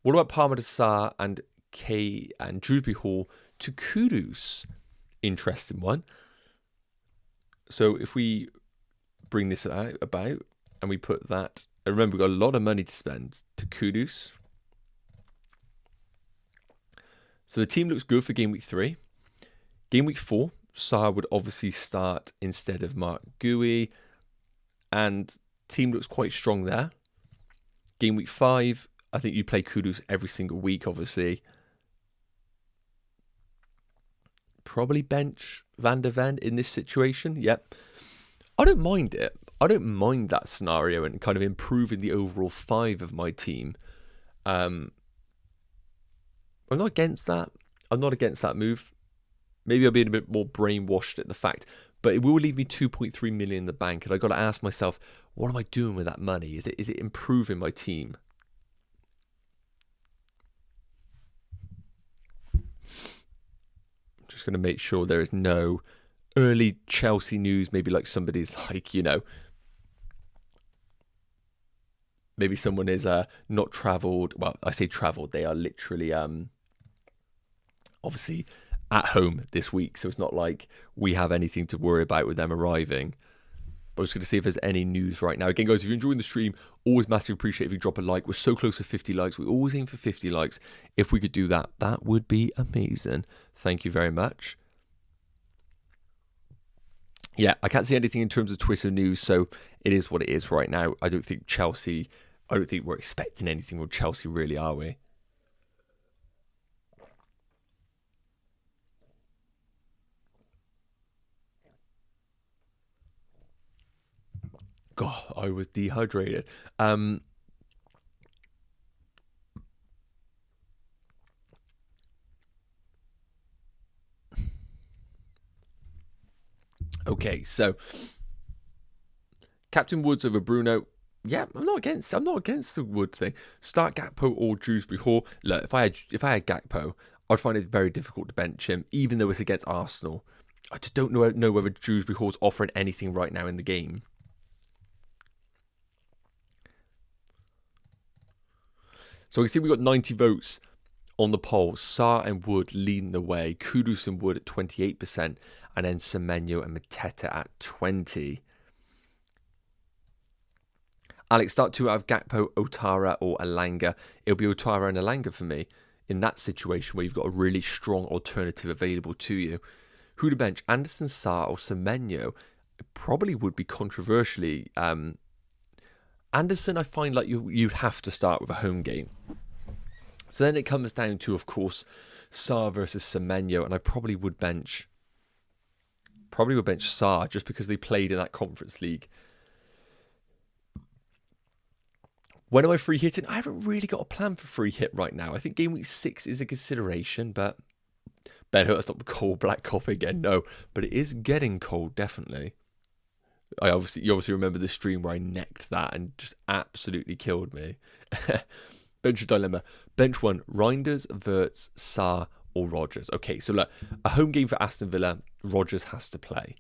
What about Palmer to Sarr and K and Drewsbury Hall to Kudus? Interesting one. So if we bring this out about and we put that, and remember, we've got a lot of money to spend, to Kudus. So the team looks good for game week 3. Game week 4, Sarr would obviously start instead of Mark Gui, and team looks quite strong there. Game week 5, I think you play Kudus every single week, obviously. Probably bench Van der Ven in this situation. Yep. I don't mind it. I don't mind that scenario and kind of improving the overall 5 of my team. I'm not against that. I'm not against that move. Maybe I'm being a bit more brainwashed at the fact, but it will leave me 2.3 million in the bank, and I got to ask myself, what am I doing with that money? Is it improving my team? I'm just going to make sure there is no early Chelsea news. Maybe like somebody's like, you know, maybe someone is not travelled. Well, I say travelled. They are literally obviously at home this week, so it's not like we have anything to worry about with them arriving. But I was going to see if there's any news right now. Again, guys, if you're enjoying the stream, always massively appreciate if you drop a like. We're so close to 50 likes. We always aim for 50 likes. If we could do that, that would be amazing. Thank you very much. Yeah, I can't see anything in terms of Twitter news, so it is what it is right now. I don't think we're expecting anything from Chelsea, really, are we? God, I was dehydrated. Okay, so Captain Woods over Bruno. Yeah, I'm not against the Wood thing. Start Gakpo or Drewsbury Hall. Look, if I had Gakpo, I'd find it very difficult to bench him, even though it's against Arsenal. I just don't know whether Drewsbury Hall's offering anything right now in the game. So we can see we got 90 votes on the poll. Sarr and Wood leading the way. Kudus and Wood at 28%. And then Semenyo and Mateta at 20%. Alex, start 2 out of Gakpo, Otara or Elanga. It'll be Otara and Elanga for me in that situation where you've got a really strong alternative available to you. Who to bench? Anderson, Sarr or Semenyo? It probably would be controversially. Anderson, I find like you'd have to start with a home game. So then it comes down to, of course, Sarr versus Semenyo, and I probably would bench Sarr just because they played in that Conference League. When am I free hitting? I haven't really got a plan for free hit right now. I think game week 6 is a consideration, but better that's not cold black coffee again. No, but it is getting cold, definitely. You obviously remember the stream where I necked that and just absolutely killed me. Bench dilemma. Bench 1, Reinders, Wirtz, Sarr or Rodgers. Okay, so look, a home game for Aston Villa, Rodgers has to play.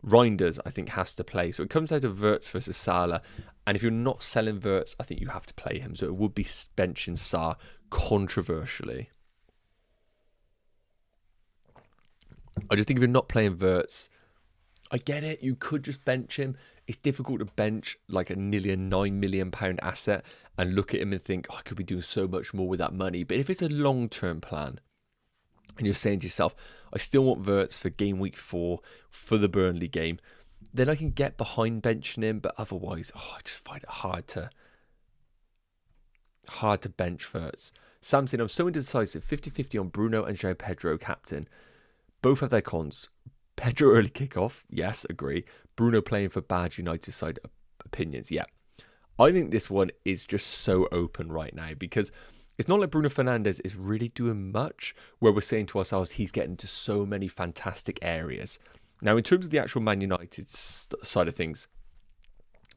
Reinders, I think, has to play. So it comes down to Wirtz versus Salah. And if you're not selling Wirtz, I think you have to play him. So it would be benching Sarr controversially. I just think if you're not playing Wirtz, I get it. You could just bench him. it's difficult to bench like a nearly a £9 million asset and look at him and think, oh, I could be doing so much more with that money. But if it's a long-term plan and you're saying to yourself, I still want Wirtz for game week 4 for the Burnley game, then I can get behind benching him. But otherwise, I just find it hard to bench Wirtz. Sam saying, I'm so indecisive, 50-50 on Bruno and João Pedro captain. Both have their cons. Pedro early kickoff, yes, agree. Bruno playing for bad United side opinions, yeah. I think this one is just so open right now because it's not like Bruno Fernandes is really doing much where we're saying to ourselves he's getting to so many fantastic areas. Now, in terms of the actual Man United side of things,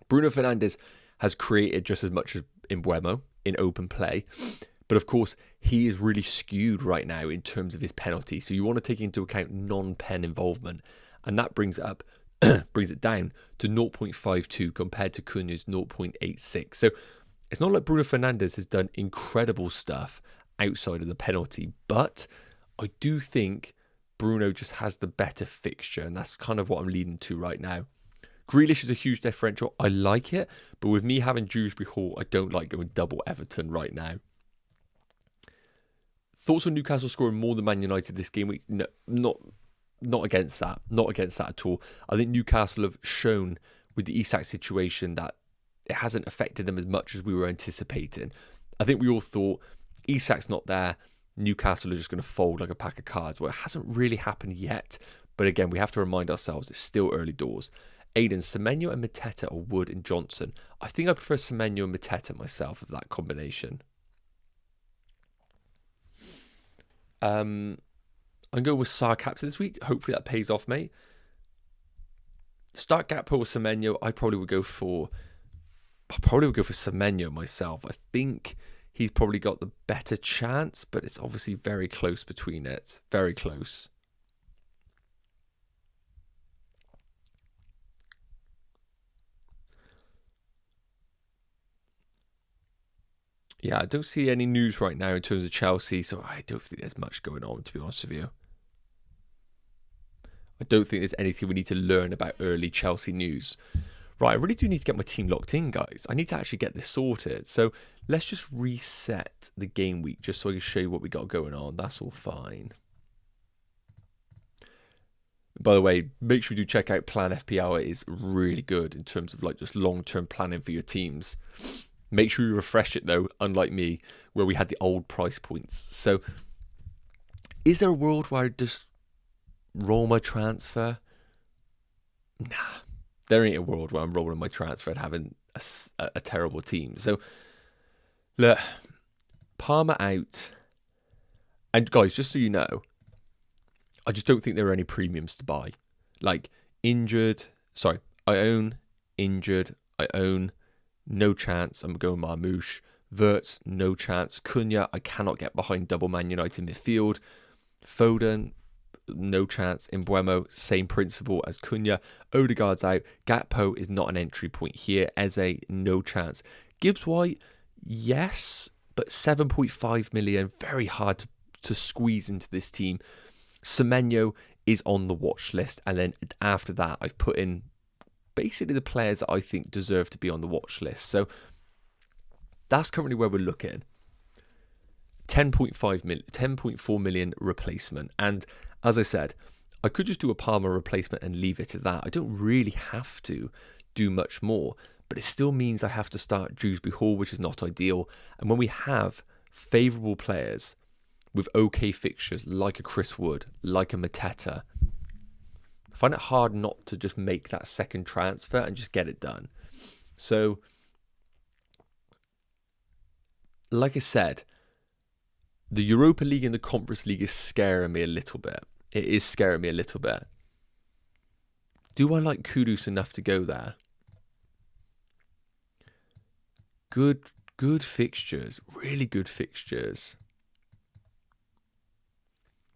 Bruno Fernandes has created just as much as Mbeumo in open play. But of course, he is really skewed right now in terms of his penalty. So you want to take into account non-pen involvement. And that brings it up, brings it down to 0.52 compared to Cunha's 0.86. So it's not like Bruno Fernandes has done incredible stuff outside of the penalty. But I do think Bruno just has the better fixture. And that's kind of what I'm leading to right now. Grealish is a huge differential. I like it. But with me having Dewsbury Hall, I don't like going double Everton right now. Thoughts on Newcastle scoring more than Man United this game week? No, not against that. Not against that at all. I think Newcastle have shown with the Isak situation that it hasn't affected them as much as we were anticipating. I think we all thought Isak's not there. Newcastle are just going to fold like a pack of cards. Well, it hasn't really happened yet. But again, we have to remind ourselves it's still early doors. Aiden, Semenyo and Mateta or Wood and Johnson? I think I prefer Semenyo and Mateta myself of that combination. I'm going with Sarr captain this week. Hopefully that pays off, mate. Start Gakpo or Semenyo. I probably would go for Semenyo myself. I think he's probably got the better chance, but it's obviously very close between it. Very close. Yeah, I don't see any news right now in terms of Chelsea, so I don't think there's much going on, to be honest with you. I don't think there's anything we need to learn about early Chelsea news. Right, I really do need to get my team locked in, guys. I need to actually get this sorted. So let's just reset the game week just so I can show you what we got going on. That's all fine. By the way, make sure you do check out Plan FPL. It is really good in terms of like just long-term planning for your teams. Make sure you refresh it though, unlike me, where we had the old price points. So, is there a world where I just roll my transfer? Nah, there ain't a world where I'm rolling my transfer and having a terrible team. So, look, Palmer out. And guys, just so you know, I just don't think there are any premiums to buy. Like, injured, sorry, I own, injured, I own. No chance. I'm going Marmouche. Wirtz, no chance. Cunha, I cannot get behind double Man United midfield. Foden, no chance. Mbeumo, same principle as Cunha. Odegaard's out. Gakpo is not an entry point here. Eze, no chance. Gibbs White, yes, but 7.5 million, very hard to squeeze into this team. Semenyo is on the watch list. And then after that, I've put in basically the players that I think deserve to be on the watch list. So that's currently where we're looking. 10.4 million replacement. And as I said, I could just do a Palmer replacement and leave it at that. I don't really have to do much more, but it still means I have to start Dewsbury Hall, which is not ideal. And when we have favourable players with okay fixtures like a Chris Wood, like a Mateta, I find it hard not to just make that second transfer and just get it done. So, like I said, the Europa League and the Conference League is scaring me a little bit. It is scaring me a little bit. Do I like Kudus enough to go there? Good fixtures. Really good fixtures.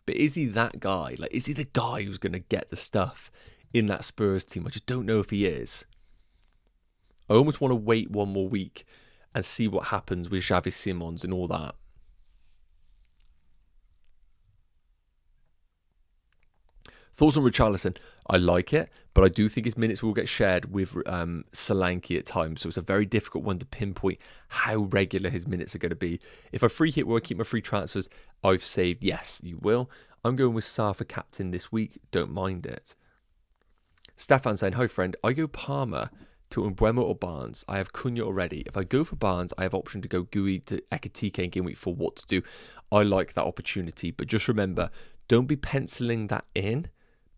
But is he that guy? Like, is he the guy who's going to get the stuff in that Spurs team? I just don't know if he is. I almost want to wait one more week and see what happens with Xavi Simons and all that. Thoughts on Richarlison? I like it, but I do think his minutes will get shared with Solanke at times. So it's a very difficult one to pinpoint how regular his minutes are going to be. If I free hit, will I keep my free transfers? I've saved. Yes, you will. I'm going with Sarr for captain this week. Don't mind it. Stefan saying, hi friend, I go Palmer to Mbeumo or Barnes. I have Cunha already. If I go for Barnes, I have option to go Gui to Ekitike in game week for what to do. I like that opportunity, but just remember, don't be penciling that in,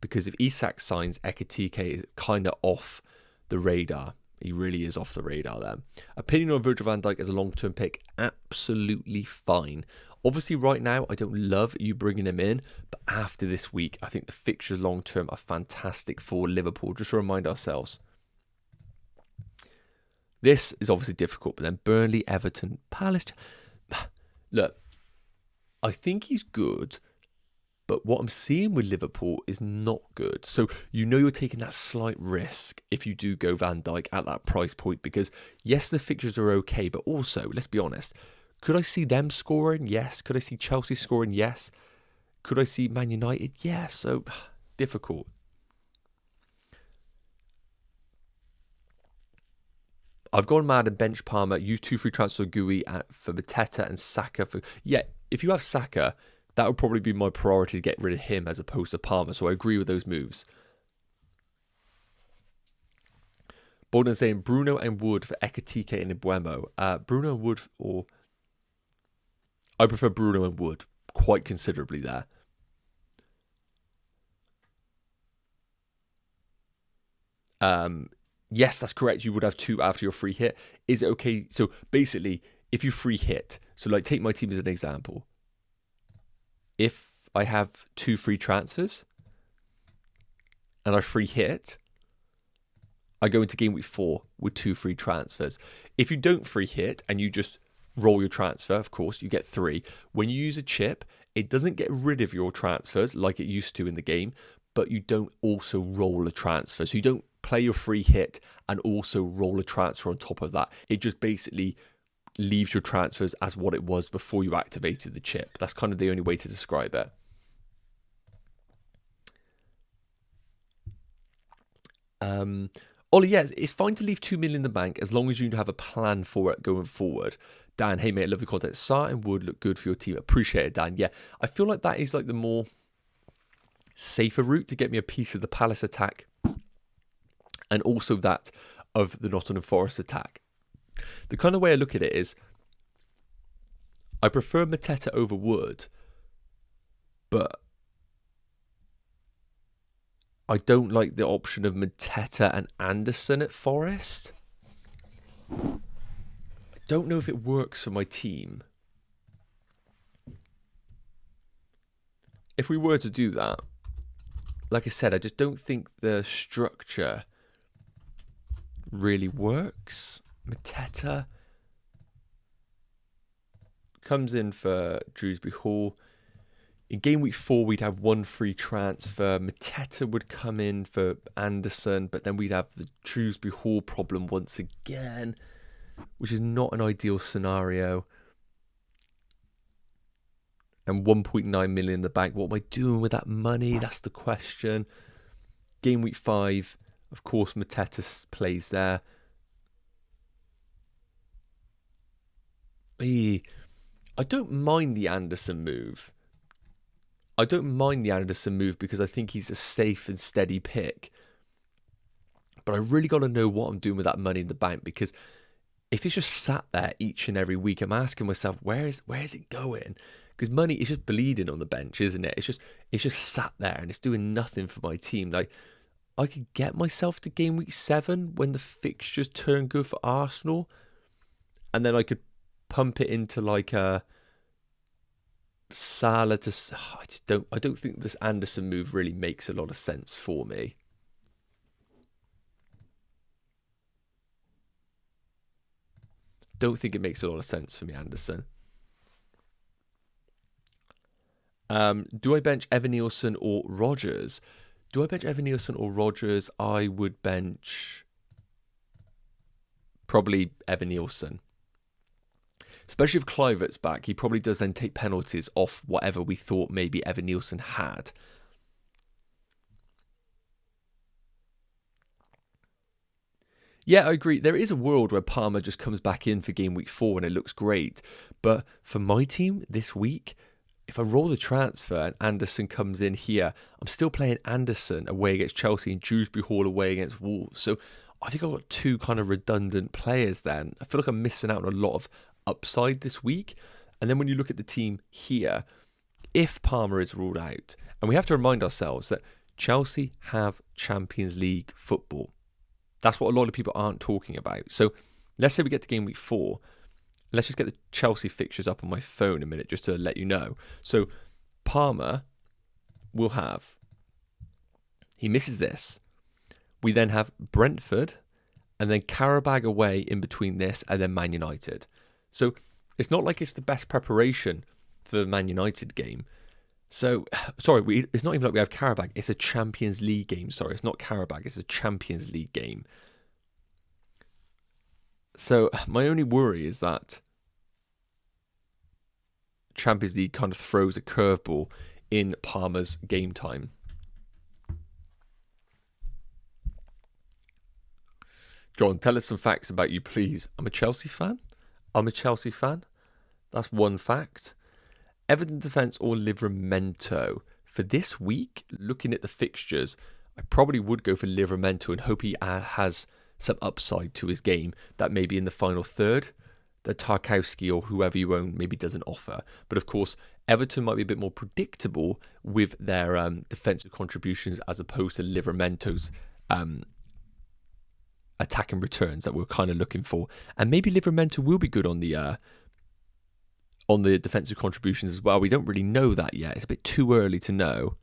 because if Isak signs, Ekitike is kind of off the radar. He really is off the radar there. Opinion on Virgil van Dijk as a long-term pick? Absolutely fine. Obviously, right now, I don't love you bringing him in, but after this week, I think the fixtures long-term are fantastic for Liverpool. Just to remind ourselves. This is obviously difficult, but then Burnley, Everton, Palace. Look, I think he's good, but what I'm seeing with Liverpool is not good. So you know you're taking that slight risk if you do go Van Dijk at that price point, because yes, the fixtures are okay, but also, let's be honest, could I see them scoring? Yes. Could I see Chelsea scoring? Yes. Could I see Man United? Yes. So difficult. I've gone mad and bench Palmer, used 2 free transfer GUI for Mateta and Saka. Yeah, if you have Saka, that would probably be my priority to get rid of him as opposed to Palmer. So I agree with those moves. Borden saying Bruno and Wood for Ekitike and Mbeumo. Bruno and Wood, or I prefer Bruno and Wood quite considerably there. Yes, that's correct. You would have 2 after your free hit. Is it okay? So basically, if you free hit, so like take my team as an example. If I have 2 free transfers and I free hit, I go into game week 4 with 2 free transfers. If you don't free hit and you just roll your transfer, of course, you get 3. When you use a chip, it doesn't get rid of your transfers like it used to in the game, but you don't also roll a transfer. So you don't play your free hit and also roll a transfer on top of that. It just basically leaves your transfers as what it was before you activated the chip. That's kind of the only way to describe it. Ollie, yes, it's fine to leave 2 million in the bank as long as you have a plan for it going forward. Dan, hey mate, I love the content. Sarr and Wood look good for your team. Appreciate it, Dan. Yeah, I feel like that is like the more safer route to get me a piece of the Palace attack and also that of the Nottingham Forest attack. The kind of way I look at it is I prefer Mateta over Wood, but I don't like the option of Mateta and Anderson at Forest. I don't know if it works for my team. If we were to do that, like I said, I just don't think the structure really works. Mateta comes in for Dewsbury Hall. In game week 4, we'd have 1 free transfer. Mateta would come in for Anderson, but then we'd have the Dewsbury Hall problem once again, which is not an ideal scenario. And 1.9 million in the bank. What am I doing with that money? That's the question. Game week 5, of course, Mateta plays there. I don't mind the Anderson move. Because I think he's a safe and steady pick. But I really got to know what I'm doing with that money in the bank, because if it's just sat there each and every week, I'm asking myself, where is it going? Because money is just bleeding on the bench, isn't it? It's just sat there and it's doing nothing for my team. Like, I could get myself to game week 7 when the fixtures turn good for Arsenal, and then I could pump it into like a Salah to. I don't think this Anderson move really makes a lot of sense for me. Don't think it makes a lot of sense for me, Anderson. Do I bench Evan Nielsen or Rodgers? I would bench probably Evan Nielsen. Especially if Kluivert's back, he probably does then take penalties off whatever we thought maybe Evan Nielsen had. Yeah, I agree. There is a world where Palmer just comes back in for game week 4 and it looks great. But for my team this week, if I roll the transfer and Anderson comes in here, I'm still playing Anderson away against Chelsea and Dewsbury Hall away against Wolves. So I think I've got two kind of redundant players then. I feel like I'm missing out on a lot of upside this week. And then when you look at the team here, if Palmer is ruled out, and we have to remind ourselves that Chelsea have Champions League football. That's what a lot of people aren't talking about. So let's say we get to game week 4. Let's just get the Chelsea fixtures up on my phone a minute just to let you know. So Palmer will have, he misses this. We then have Brentford and then Qarabağ away in between this and then Man United. So it's not like it's the best preparation for the Man United game. So, sorry, it's not even like we have Qarabağ. It's a Champions League game. Sorry, it's not Qarabağ. It's a Champions League game. So, my only worry is that Champions League kind of throws a curveball in Palmer's game time. John, tell us some facts about you, please. I'm a Chelsea fan. That's one fact. Everton defence or Livramento. For this week, looking at the fixtures, I probably would go for Livramento and hope he has some upside to his game that maybe in the final third, that Tarkowski or whoever you own maybe doesn't offer. But of course, Everton might be a bit more predictable with their defensive contributions as opposed to Livramento's attack and returns that we're kind of looking for. And maybe Livramento will be good on the defensive contributions as well. We don't really know that yet. It's a bit too early to know.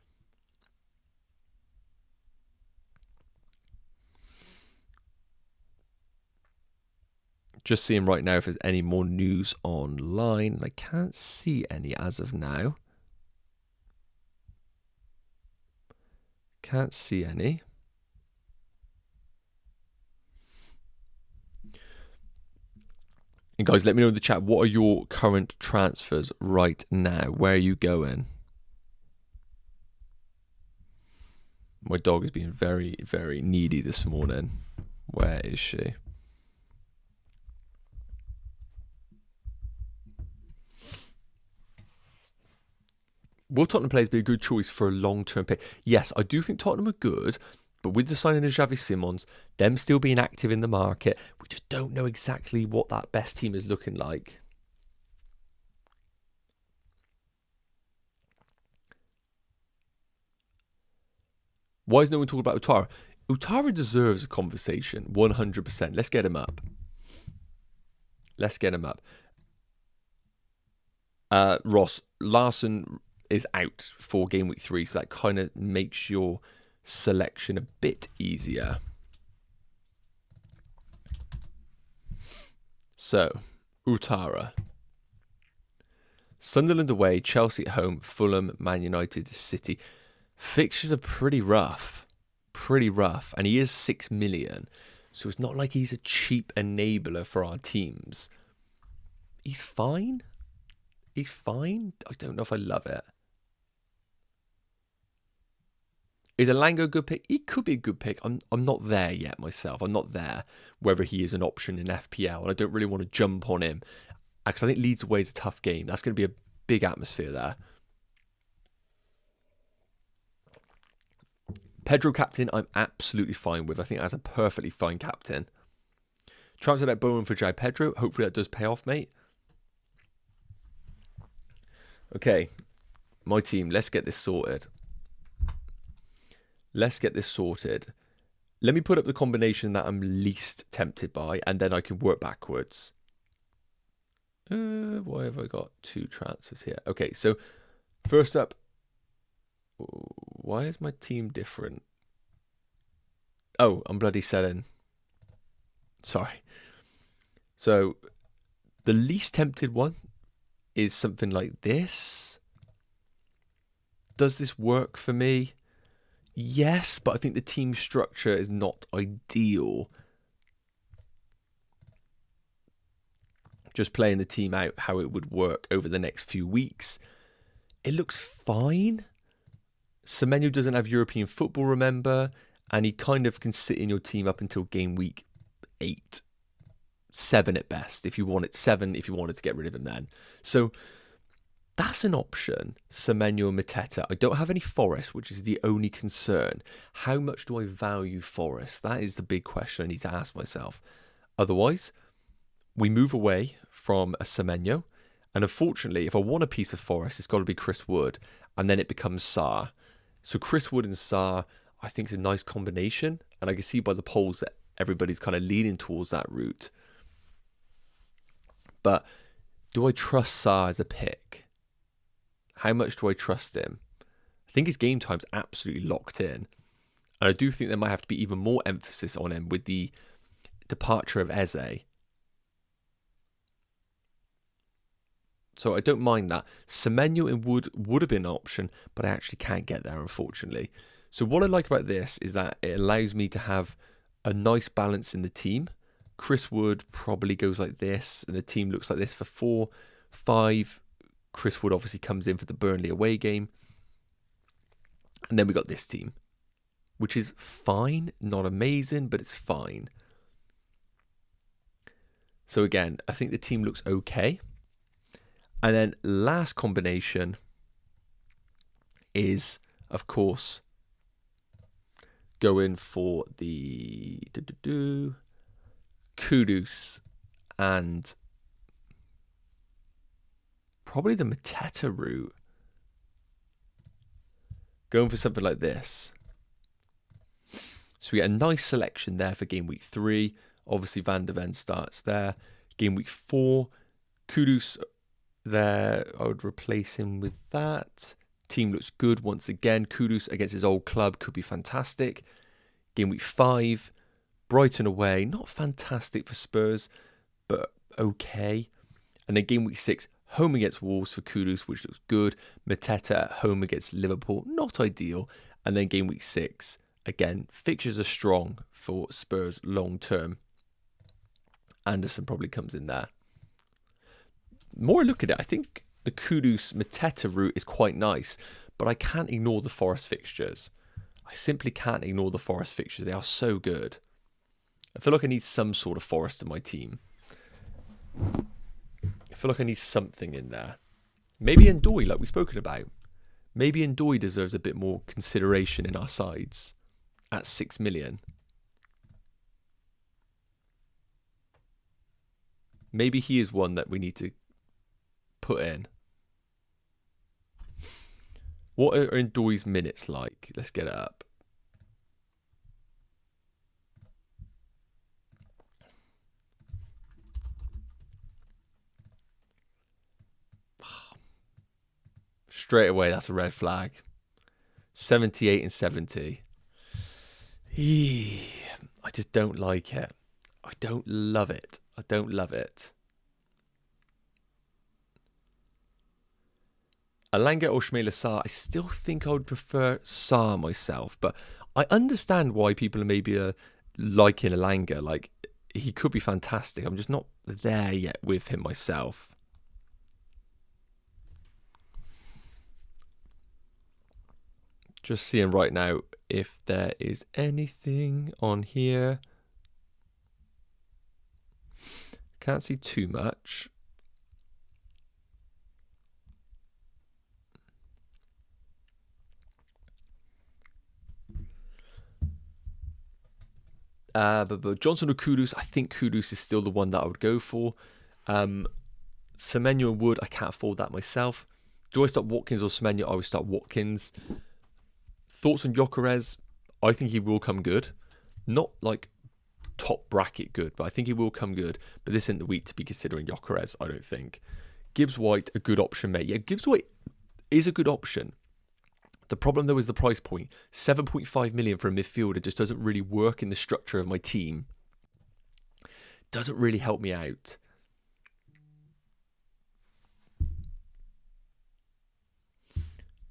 Just seeing right now if there's any more news online. I can't see any as of now. Can't see any. And guys, let me know in the chat, what are your current transfers right now? Where are you going? My dog is being very, very needy this morning. Where is she? Will Tottenham players be a good choice for a long-term pick? Yes, I do think Tottenham are good, but with the signing of Xavi Simons, them still being active in the market, we just don't know exactly what that best team is looking like. Why is no one talking about Utara? Utara deserves a conversation, 100%. Let's get him up. Ross, Larson is out for game week 3, so that kind of makes your selection a bit easier. So, Utara. Sunderland away, Chelsea at home, Fulham, Man United, City. Fixtures are pretty rough. And he is 6 million. So it's not like he's a cheap enabler for our teams. He's fine. I don't know if I love it. Is Alango a good pick? He could be a good pick. I'm not there yet myself. I'm not there whether he is an option in FPL. And I don't really want to jump on him. Because I think Leeds away is a tough game. That's going to be a big atmosphere there. Pedro captain, I'm absolutely fine with. I think that's a perfectly fine captain. Transfer that Bowen for Jai Pedro. Hopefully that does pay off, mate. Okay. My team, let's get this sorted. Let me put up the combination that I'm least tempted by, and then I can work backwards. Why have I got 2 transfers here? Okay, so first up, why is my team different? Oh, I'm bloody selling. Sorry. So the least tempted one is something like this. Does this work for me? Yes, but I think the team structure is not ideal. Just playing the team out how it would work over the next few weeks. It looks fine. Semenyo doesn't have European football, remember? And he kind of can sit in your team up until game week 8, 7 at best. If you wanted 7, if you wanted to get rid of him then. So that's an option. Semenyo and Mateta. I don't have any Forest, which is the only concern. How much do I value Forest? That is the big question I need to ask myself. Otherwise, we move away from a Semenyo. And unfortunately, if I want a piece of Forest, it's got to be Chris Wood. And then it becomes Sarr. So Chris Wood and Sarr, I think, is a nice combination. And I can see by the polls that everybody's kind of leaning towards that route. But do I trust Sarr as a pick? How much do I trust him? I think his game time's absolutely locked in. And I do think there might have to be even more emphasis on him with the departure of Eze. So I don't mind that. Semenyo and Wood would have been an option, but I actually can't get there, unfortunately. So what I like about this is that it allows me to have a nice balance in the team. Chris Wood probably goes like this, and the team looks like this for 4, 5. Chris Wood obviously comes in for the Burnley away game. And then we got this team, which is fine. Not amazing, but it's fine. So again, I think the team looks okay. And then last combination is, of course, going for the Kudus and probably the Mateta route. Going for something like this. So we get a nice selection there for game week 3. Obviously, Van de Ven starts there. Game week 4, Kudus there. I would replace him with that. Team looks good once again. Kudus against his old club could be fantastic. Game week 5, Brighton away. Not fantastic for Spurs, but okay. And then game week 6, home against Wolves for Kudus, which looks good. Mateta at home against Liverpool, not ideal. And then game week 6, again, fixtures are strong for Spurs long term. Anderson probably comes in there. The more I look at it, I think the Kudus Mateta route is quite nice, but I can't ignore the Forest fixtures. I simply can't ignore the Forest fixtures. They are so good. I feel like I need some sort of Forest in my team. I feel like I need something in there. Maybe Ndoye, like we've spoken about. Maybe Ndoye deserves a bit more consideration in our sides at 6 million. Maybe he is one that we need to put in. What are Ndoye's minutes like? Let's get it up. Straight away, that's a red flag. 78 and 70. I just don't like it. I don't love it. I don't love it. Alanga or Shmela Sarr, I still think I would prefer Sarr myself, but I understand why people are maybe liking Alanga. Like, he could be fantastic. I'm just not there yet with him myself. Just seeing right now if there is anything on here. Can't see too much. But Johnson or Kudus, I think Kudus is still the one that I would go for. Semenyo and Wood, I can't afford that myself. Do I start Watkins or Semenyo? I would start Watkins. Thoughts on Gyökeres? I think he will come good. Not like top bracket good, but I think he will come good. But this isn't the week to be considering Gyökeres, I don't think. Gibbs White, a good option, mate. Yeah, Gibbs White is a good option. The problem, though, is the price point. 7.5 million for a midfielder just doesn't really work in the structure of my team. Doesn't really help me out.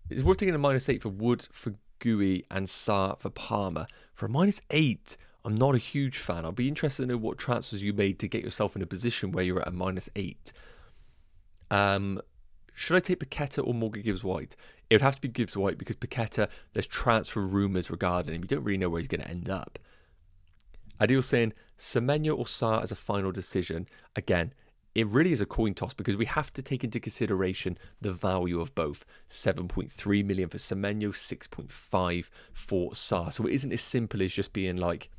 It's worth taking a -8 for Wood, for Gui, and Sarr for Palmer. For a -8, I'm not a huge fan. I'll be interested to know what transfers you made to get yourself in a position where you're at a -8. Should I take Paqueta or Morgan Gibbs-White? It would have to be Gibbs-White because Paqueta, there's transfer rumours regarding him. You don't really know where he's going to end up. Adil's saying Semenyo or Sarr as a final decision. Again, it really is a coin toss because we have to take into consideration the value of both. 7.3 million for Semenyo, 6.5 for Sarr. So it isn't as simple as just being like,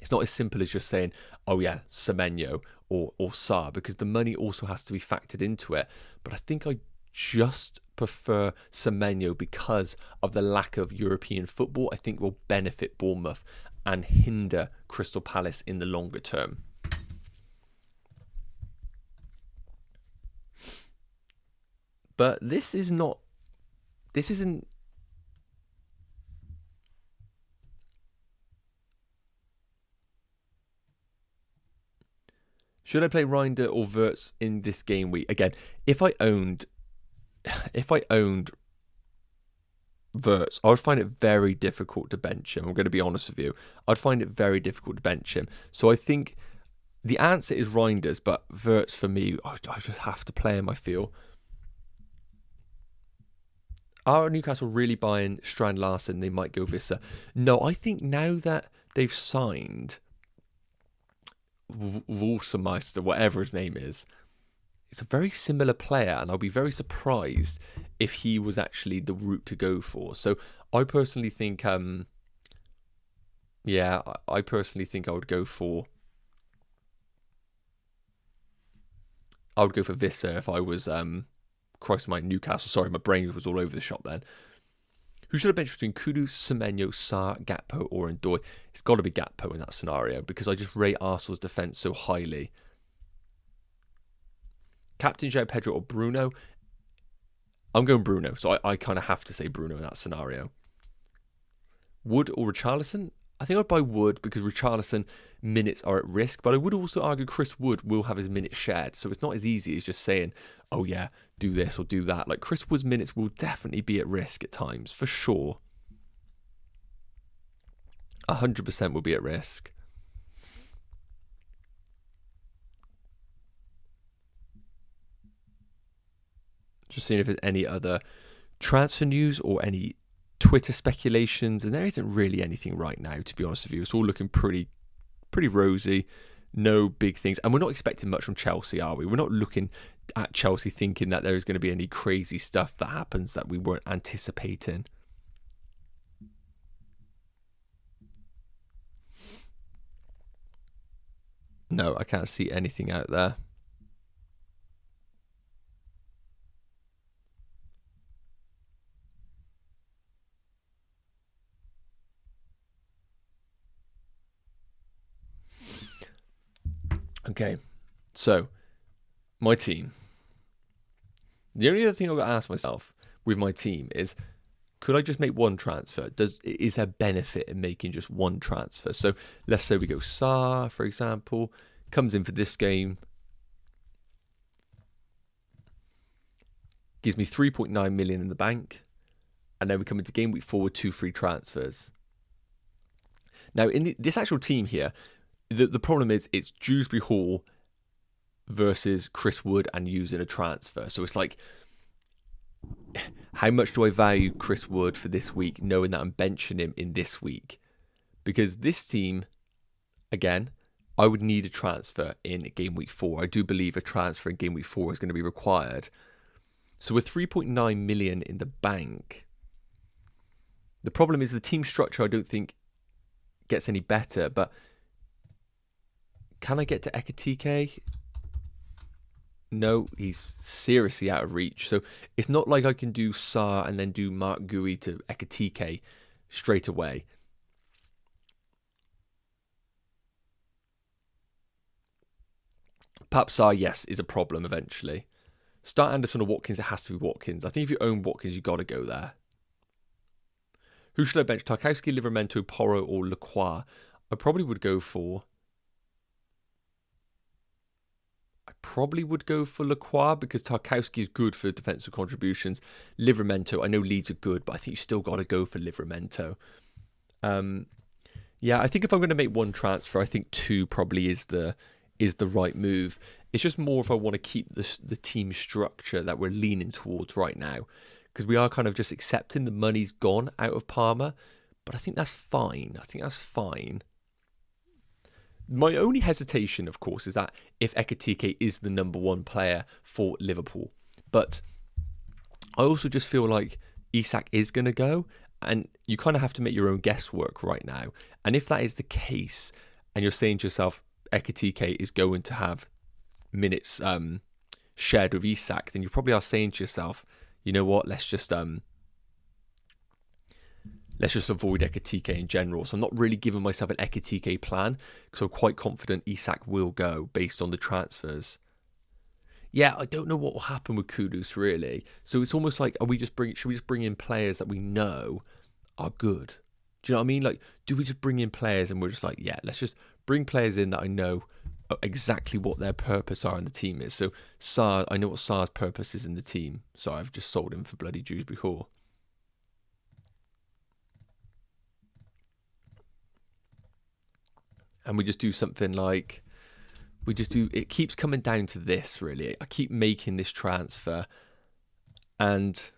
it's not as simple as just saying, oh yeah, Semenyo or Sarr, because the money also has to be factored into it. But I think I just prefer Semenyo because of the lack of European football. I think will benefit Bournemouth and hinder Crystal Palace in the longer term. But this isn't. Should I play Reinder or Wirtz in this game week? Again, if I owned Wirtz, I would find it very difficult to bench him. I'm going to be honest with you. I'd find it very difficult to bench him. So I think the answer is Reinders, but Wirtz for me, I just have to play him, I feel. Are Newcastle really buying Strand Larsen? They might go Visser. No, I think now that they've signed Wolsemeister, whatever his name is, it's a very similar player, and I'll be very surprised if he was actually the route to go for. So I personally think, I personally think I would go for Visser if I was Christ almighty, Newcastle. Sorry, my brain was all over the shop then. Who should I bench between Kudus, Semenyo, Sarr, Gakpo or Ndoye? It's got to be Gakpo in that scenario because I just rate Arsenal's defence so highly. Captain João Pedro or Bruno? I'm going Bruno, so I kind of have to say Bruno in that scenario. Wood or Richarlison? I think I'd buy Wood because Richarlison minutes are at risk, but I would also argue Chris Wood will have his minutes shared, so it's not as easy as just saying, oh yeah, do this or do that. Like Chris Wood's minutes will definitely be at risk at times, for sure. 100% will be at risk. Just seeing if there's any other transfer news or any Twitter speculations, and there isn't really anything right now, to be honest with you. It's all looking pretty rosy. No big things, and we're not expecting much from Chelsea, are we? We're not looking at Chelsea thinking that there is going to be any crazy stuff that happens that we weren't anticipating. No, I can't see anything out there. Okay, so my team. The only other thing I've got to ask myself with my team is, could I just make one transfer? Is there benefit in making just one transfer? So let's say we go Sarr, for example, comes in for this game, gives me 3.9 million in the bank, and then we come into game week 4 with 2 free transfers. Now, in this actual team here, the problem is it's Dewsbury Hall versus Chris Wood and using a transfer. So it's like, how much do I value Chris Wood for this week, knowing that I'm benching him in this week? Because this team, again, I would need a transfer in game week 4. I do believe a transfer in game week 4 is going to be required. So with 3.9 million in the bank, the problem is the team structure I don't think gets any better, but can I get to Ekitike? No, he's seriously out of reach. So it's not like I can do Sarr and then do Mark Gui to Ekitike straight away. Perhaps Sarr, yes, is a problem eventually. Start Anderson or Watkins, it has to be Watkins. I think if you own Watkins, you've got to go there. Who should I bench? Tarkowski, Livramento, Porro or Lacroix? I probably would go for Lacroix because Tarkowski is good for defensive contributions. Livramento, I know Leeds are good, but I think you still got to go for Livramento. Yeah, I think if I'm going to make one transfer, I think 2 probably is the right move. It's just more if I want to keep the team structure that we're leaning towards right now, because we are kind of just accepting the money's gone out of Parma, but I think that's fine. My only hesitation, of course, is that if Ekitike is the #1 player for Liverpool. But I also just feel like Isak is going to go, and you kind of have to make your own guesswork right now. And if that is the case, and you're saying to yourself, Ekitike is going to have minutes shared with Isak, then you probably are saying to yourself, you know what, let's just avoid Ekitike in general. So I'm not really giving myself an Ekitike plan because I'm quite confident Isak will go based on the transfers. Yeah, I don't know what will happen with Kudus really. So it's almost like, should we just bring in players that we know are good? Do you know what I mean? Like, do we just bring in players and we're just like, yeah, let's just bring players in that I know exactly what their purpose are in the team is. So Sarr, I know what Sarr's purpose is in the team. So I've just sold him for bloody Jews before. And we just do something like, it keeps coming down to this really. I keep making this transfer and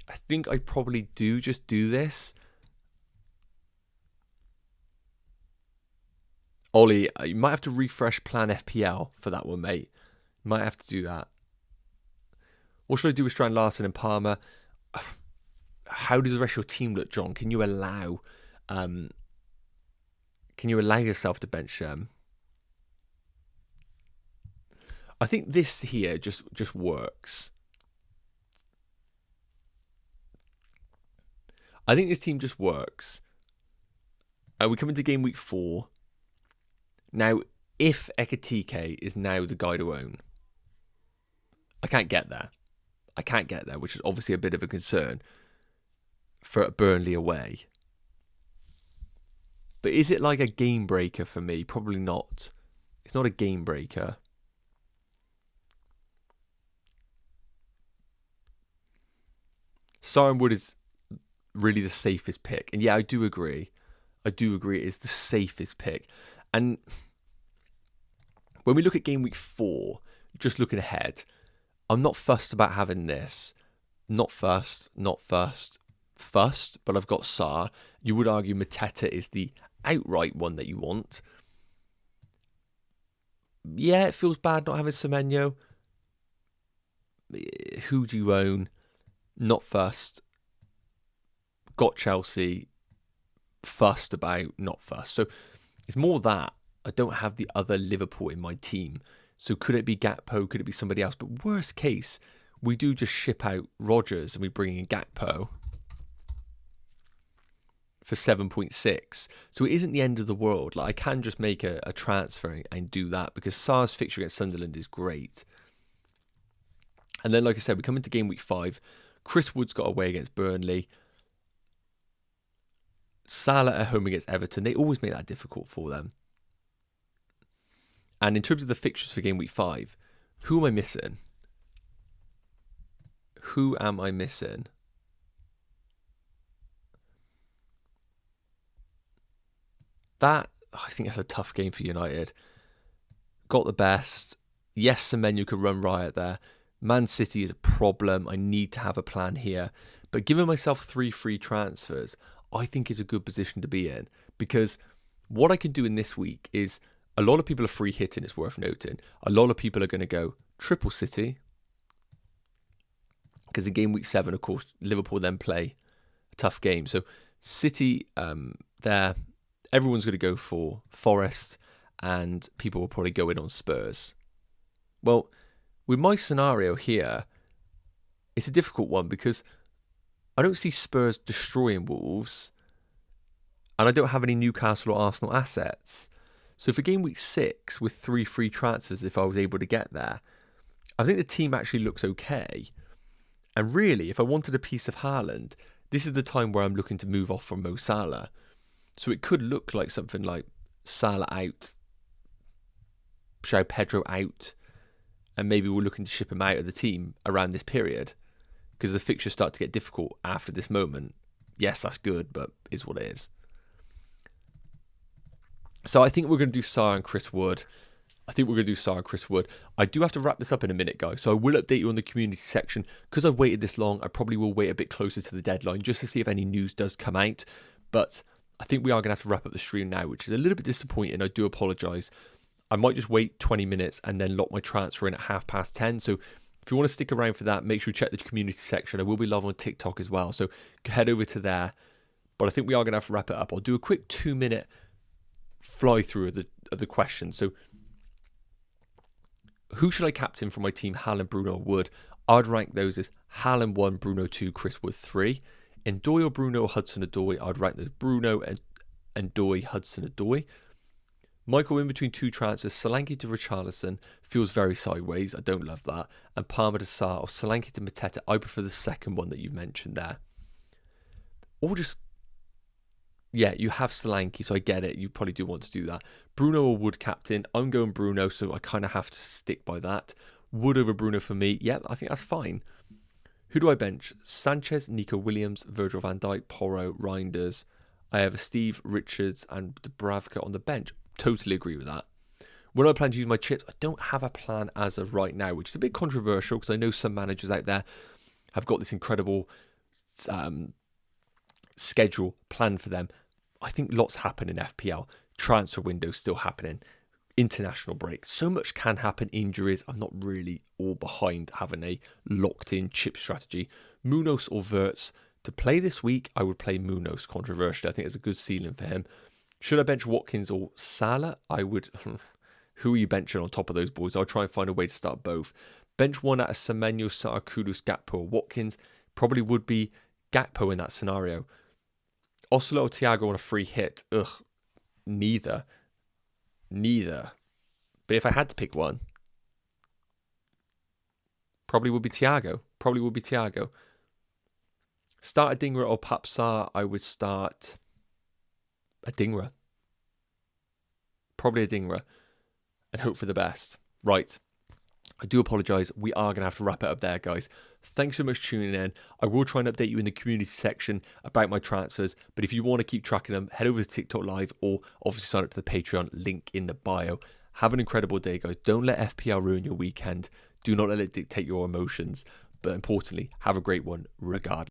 I think I probably do just do this. Ollie, you might have to refresh Plan FPL for that one, mate. You might have to do that. What should I do with Strand Larson and Palmer? How does the rest of your team look, John? Can you allow yourself to bench them? I think this here just works. I think this team just works. We come into game week 4. Now, if Ekitike is now the guy to own, I can't get there. Which is obviously a bit of a concern for Burnley away. But is it like a game breaker for me? Probably not. It's not a game breaker. Sarr and Wood is really the safest pick. And yeah, I do agree it is the safest pick. And when we look at game week 4, just looking ahead, I'm not fussed about having this. Not fussed, but I've got Sarr. You would argue Mateta is the outright one that you want. Yeah, it feels bad not having Semenyo. Who do you own? Not fussed. Got Chelsea. Fussed about, not fussed. So it's more that I don't have the other Liverpool in my team. So could it be Gakpo? Could it be somebody else? But worst case, we do just ship out Rodgers and we bring in Gakpo for 7.6. So it isn't the end of the world. Like, I can just make a transfer and do that because Sarr's fixture against Sunderland is great. And then, like I said, we come into game week 5. Chris Wood's got away against Burnley. Salah at home against Everton. They always make that difficult for them. And in terms of the fixtures for game week 5, who am I missing? I think that's a tough game for United. Got the best. Yes, Semenyo could run riot there. Man City is a problem. I need to have a plan here. But giving myself 3 free transfers, I think is a good position to be in. Because what I can do in this week is, a lot of people are free hitting, it's worth noting. A lot of people are going to go triple City. Because in game week 7, of course, Liverpool then play a tough game. So City, there, everyone's going to go for Forest, and people will probably go in on Spurs. Well, with my scenario here, it's a difficult one because I don't see Spurs destroying Wolves, and I don't have any Newcastle or Arsenal assets. So for game week 6, with 3 free transfers, if I was able to get there, I think the team actually looks okay. And really, if I wanted a piece of Haaland, this is the time where I'm looking to move off from Mo Salah. So it could look like something like Salah out, João Pedro out, and maybe we're looking to ship him out of the team around this period because the fixtures start to get difficult after this moment. Yes, that's good, but is what it is. So I think we're going to do Sarr and Chris Wood. I do have to wrap this up in a minute, guys. So I will update you on the community section. Because I've waited this long, I probably will wait a bit closer to the deadline just to see if any news does come out. But I think we are going to have to wrap up the stream now, which is a little bit disappointing. I do apologise. I might just wait 20 minutes and then lock my transfer in at 10:30. So if you want to stick around for that, make sure you check the community section. I will be live on TikTok as well, so head over to there. But I think we are going to have to wrap it up. I'll do a quick 2-minute fly through of the questions. So who should I captain for my team? Haaland, Bruno, Wood. I'd rank those as Haaland 1, Bruno 2, Chris Wood 3. Ndoye or Bruno or Hudson-Odoi, I'd rank those Bruno and Ndoye, Hudson-Odoi. Michael, in between 2 transfers, Solanke to Richarlison feels very sideways. I don't love that. And Palmer to Sarr or Solanke to Mateta. I prefer the second one that you've mentioned there. Or just, yeah, you have Solanke, so I get it. You probably do want to do that. Bruno or Wood captain. I'm going Bruno, so I kind of have to stick by that. Wood over Bruno for me. Yeah, I think that's fine. Who do I bench? Sanchez, Nico Williams, Virgil van Dijk, Porro, Reinders. I have a Steve, Richards, and Dubravka on the bench. Totally agree with that. When I plan to use my chips, I don't have a plan as of right now, which is a bit controversial because I know some managers out there have got this incredible schedule planned for them. I think lots happen in FPL. Transfer windows still happening. International breaks. So much can happen. Injuries. I'm not really all behind having a locked-in chip strategy. Munoz or Wirtz. To play this week, I would play Munoz, controversially. I think it's a good ceiling for him. Should I bench Watkins or Salah? I would. Who are you benching on top of those boys? I'll try and find a way to start both. Bench one at a Semenyo, Sarr, Kudus, Gakpo or Watkins. Probably would be Gakpo in that scenario. Oslo or Thiago on a free hit? Ugh. Neither. But if I had to pick one, probably would be Thiago. Start Adingra or Papsar? I would start Adingra. Probably Adingra. And hope for the best. Right. I do apologise. We are going to have to wrap it up there, guys. Thanks so much for tuning in. I will try and update you in the community section about my transfers. But if you want to keep tracking them, head over to TikTok Live or obviously sign up to the Patreon link in the bio. Have an incredible day, guys. Don't let FPL ruin your weekend. Do not let it dictate your emotions. But importantly, have a great one regardless.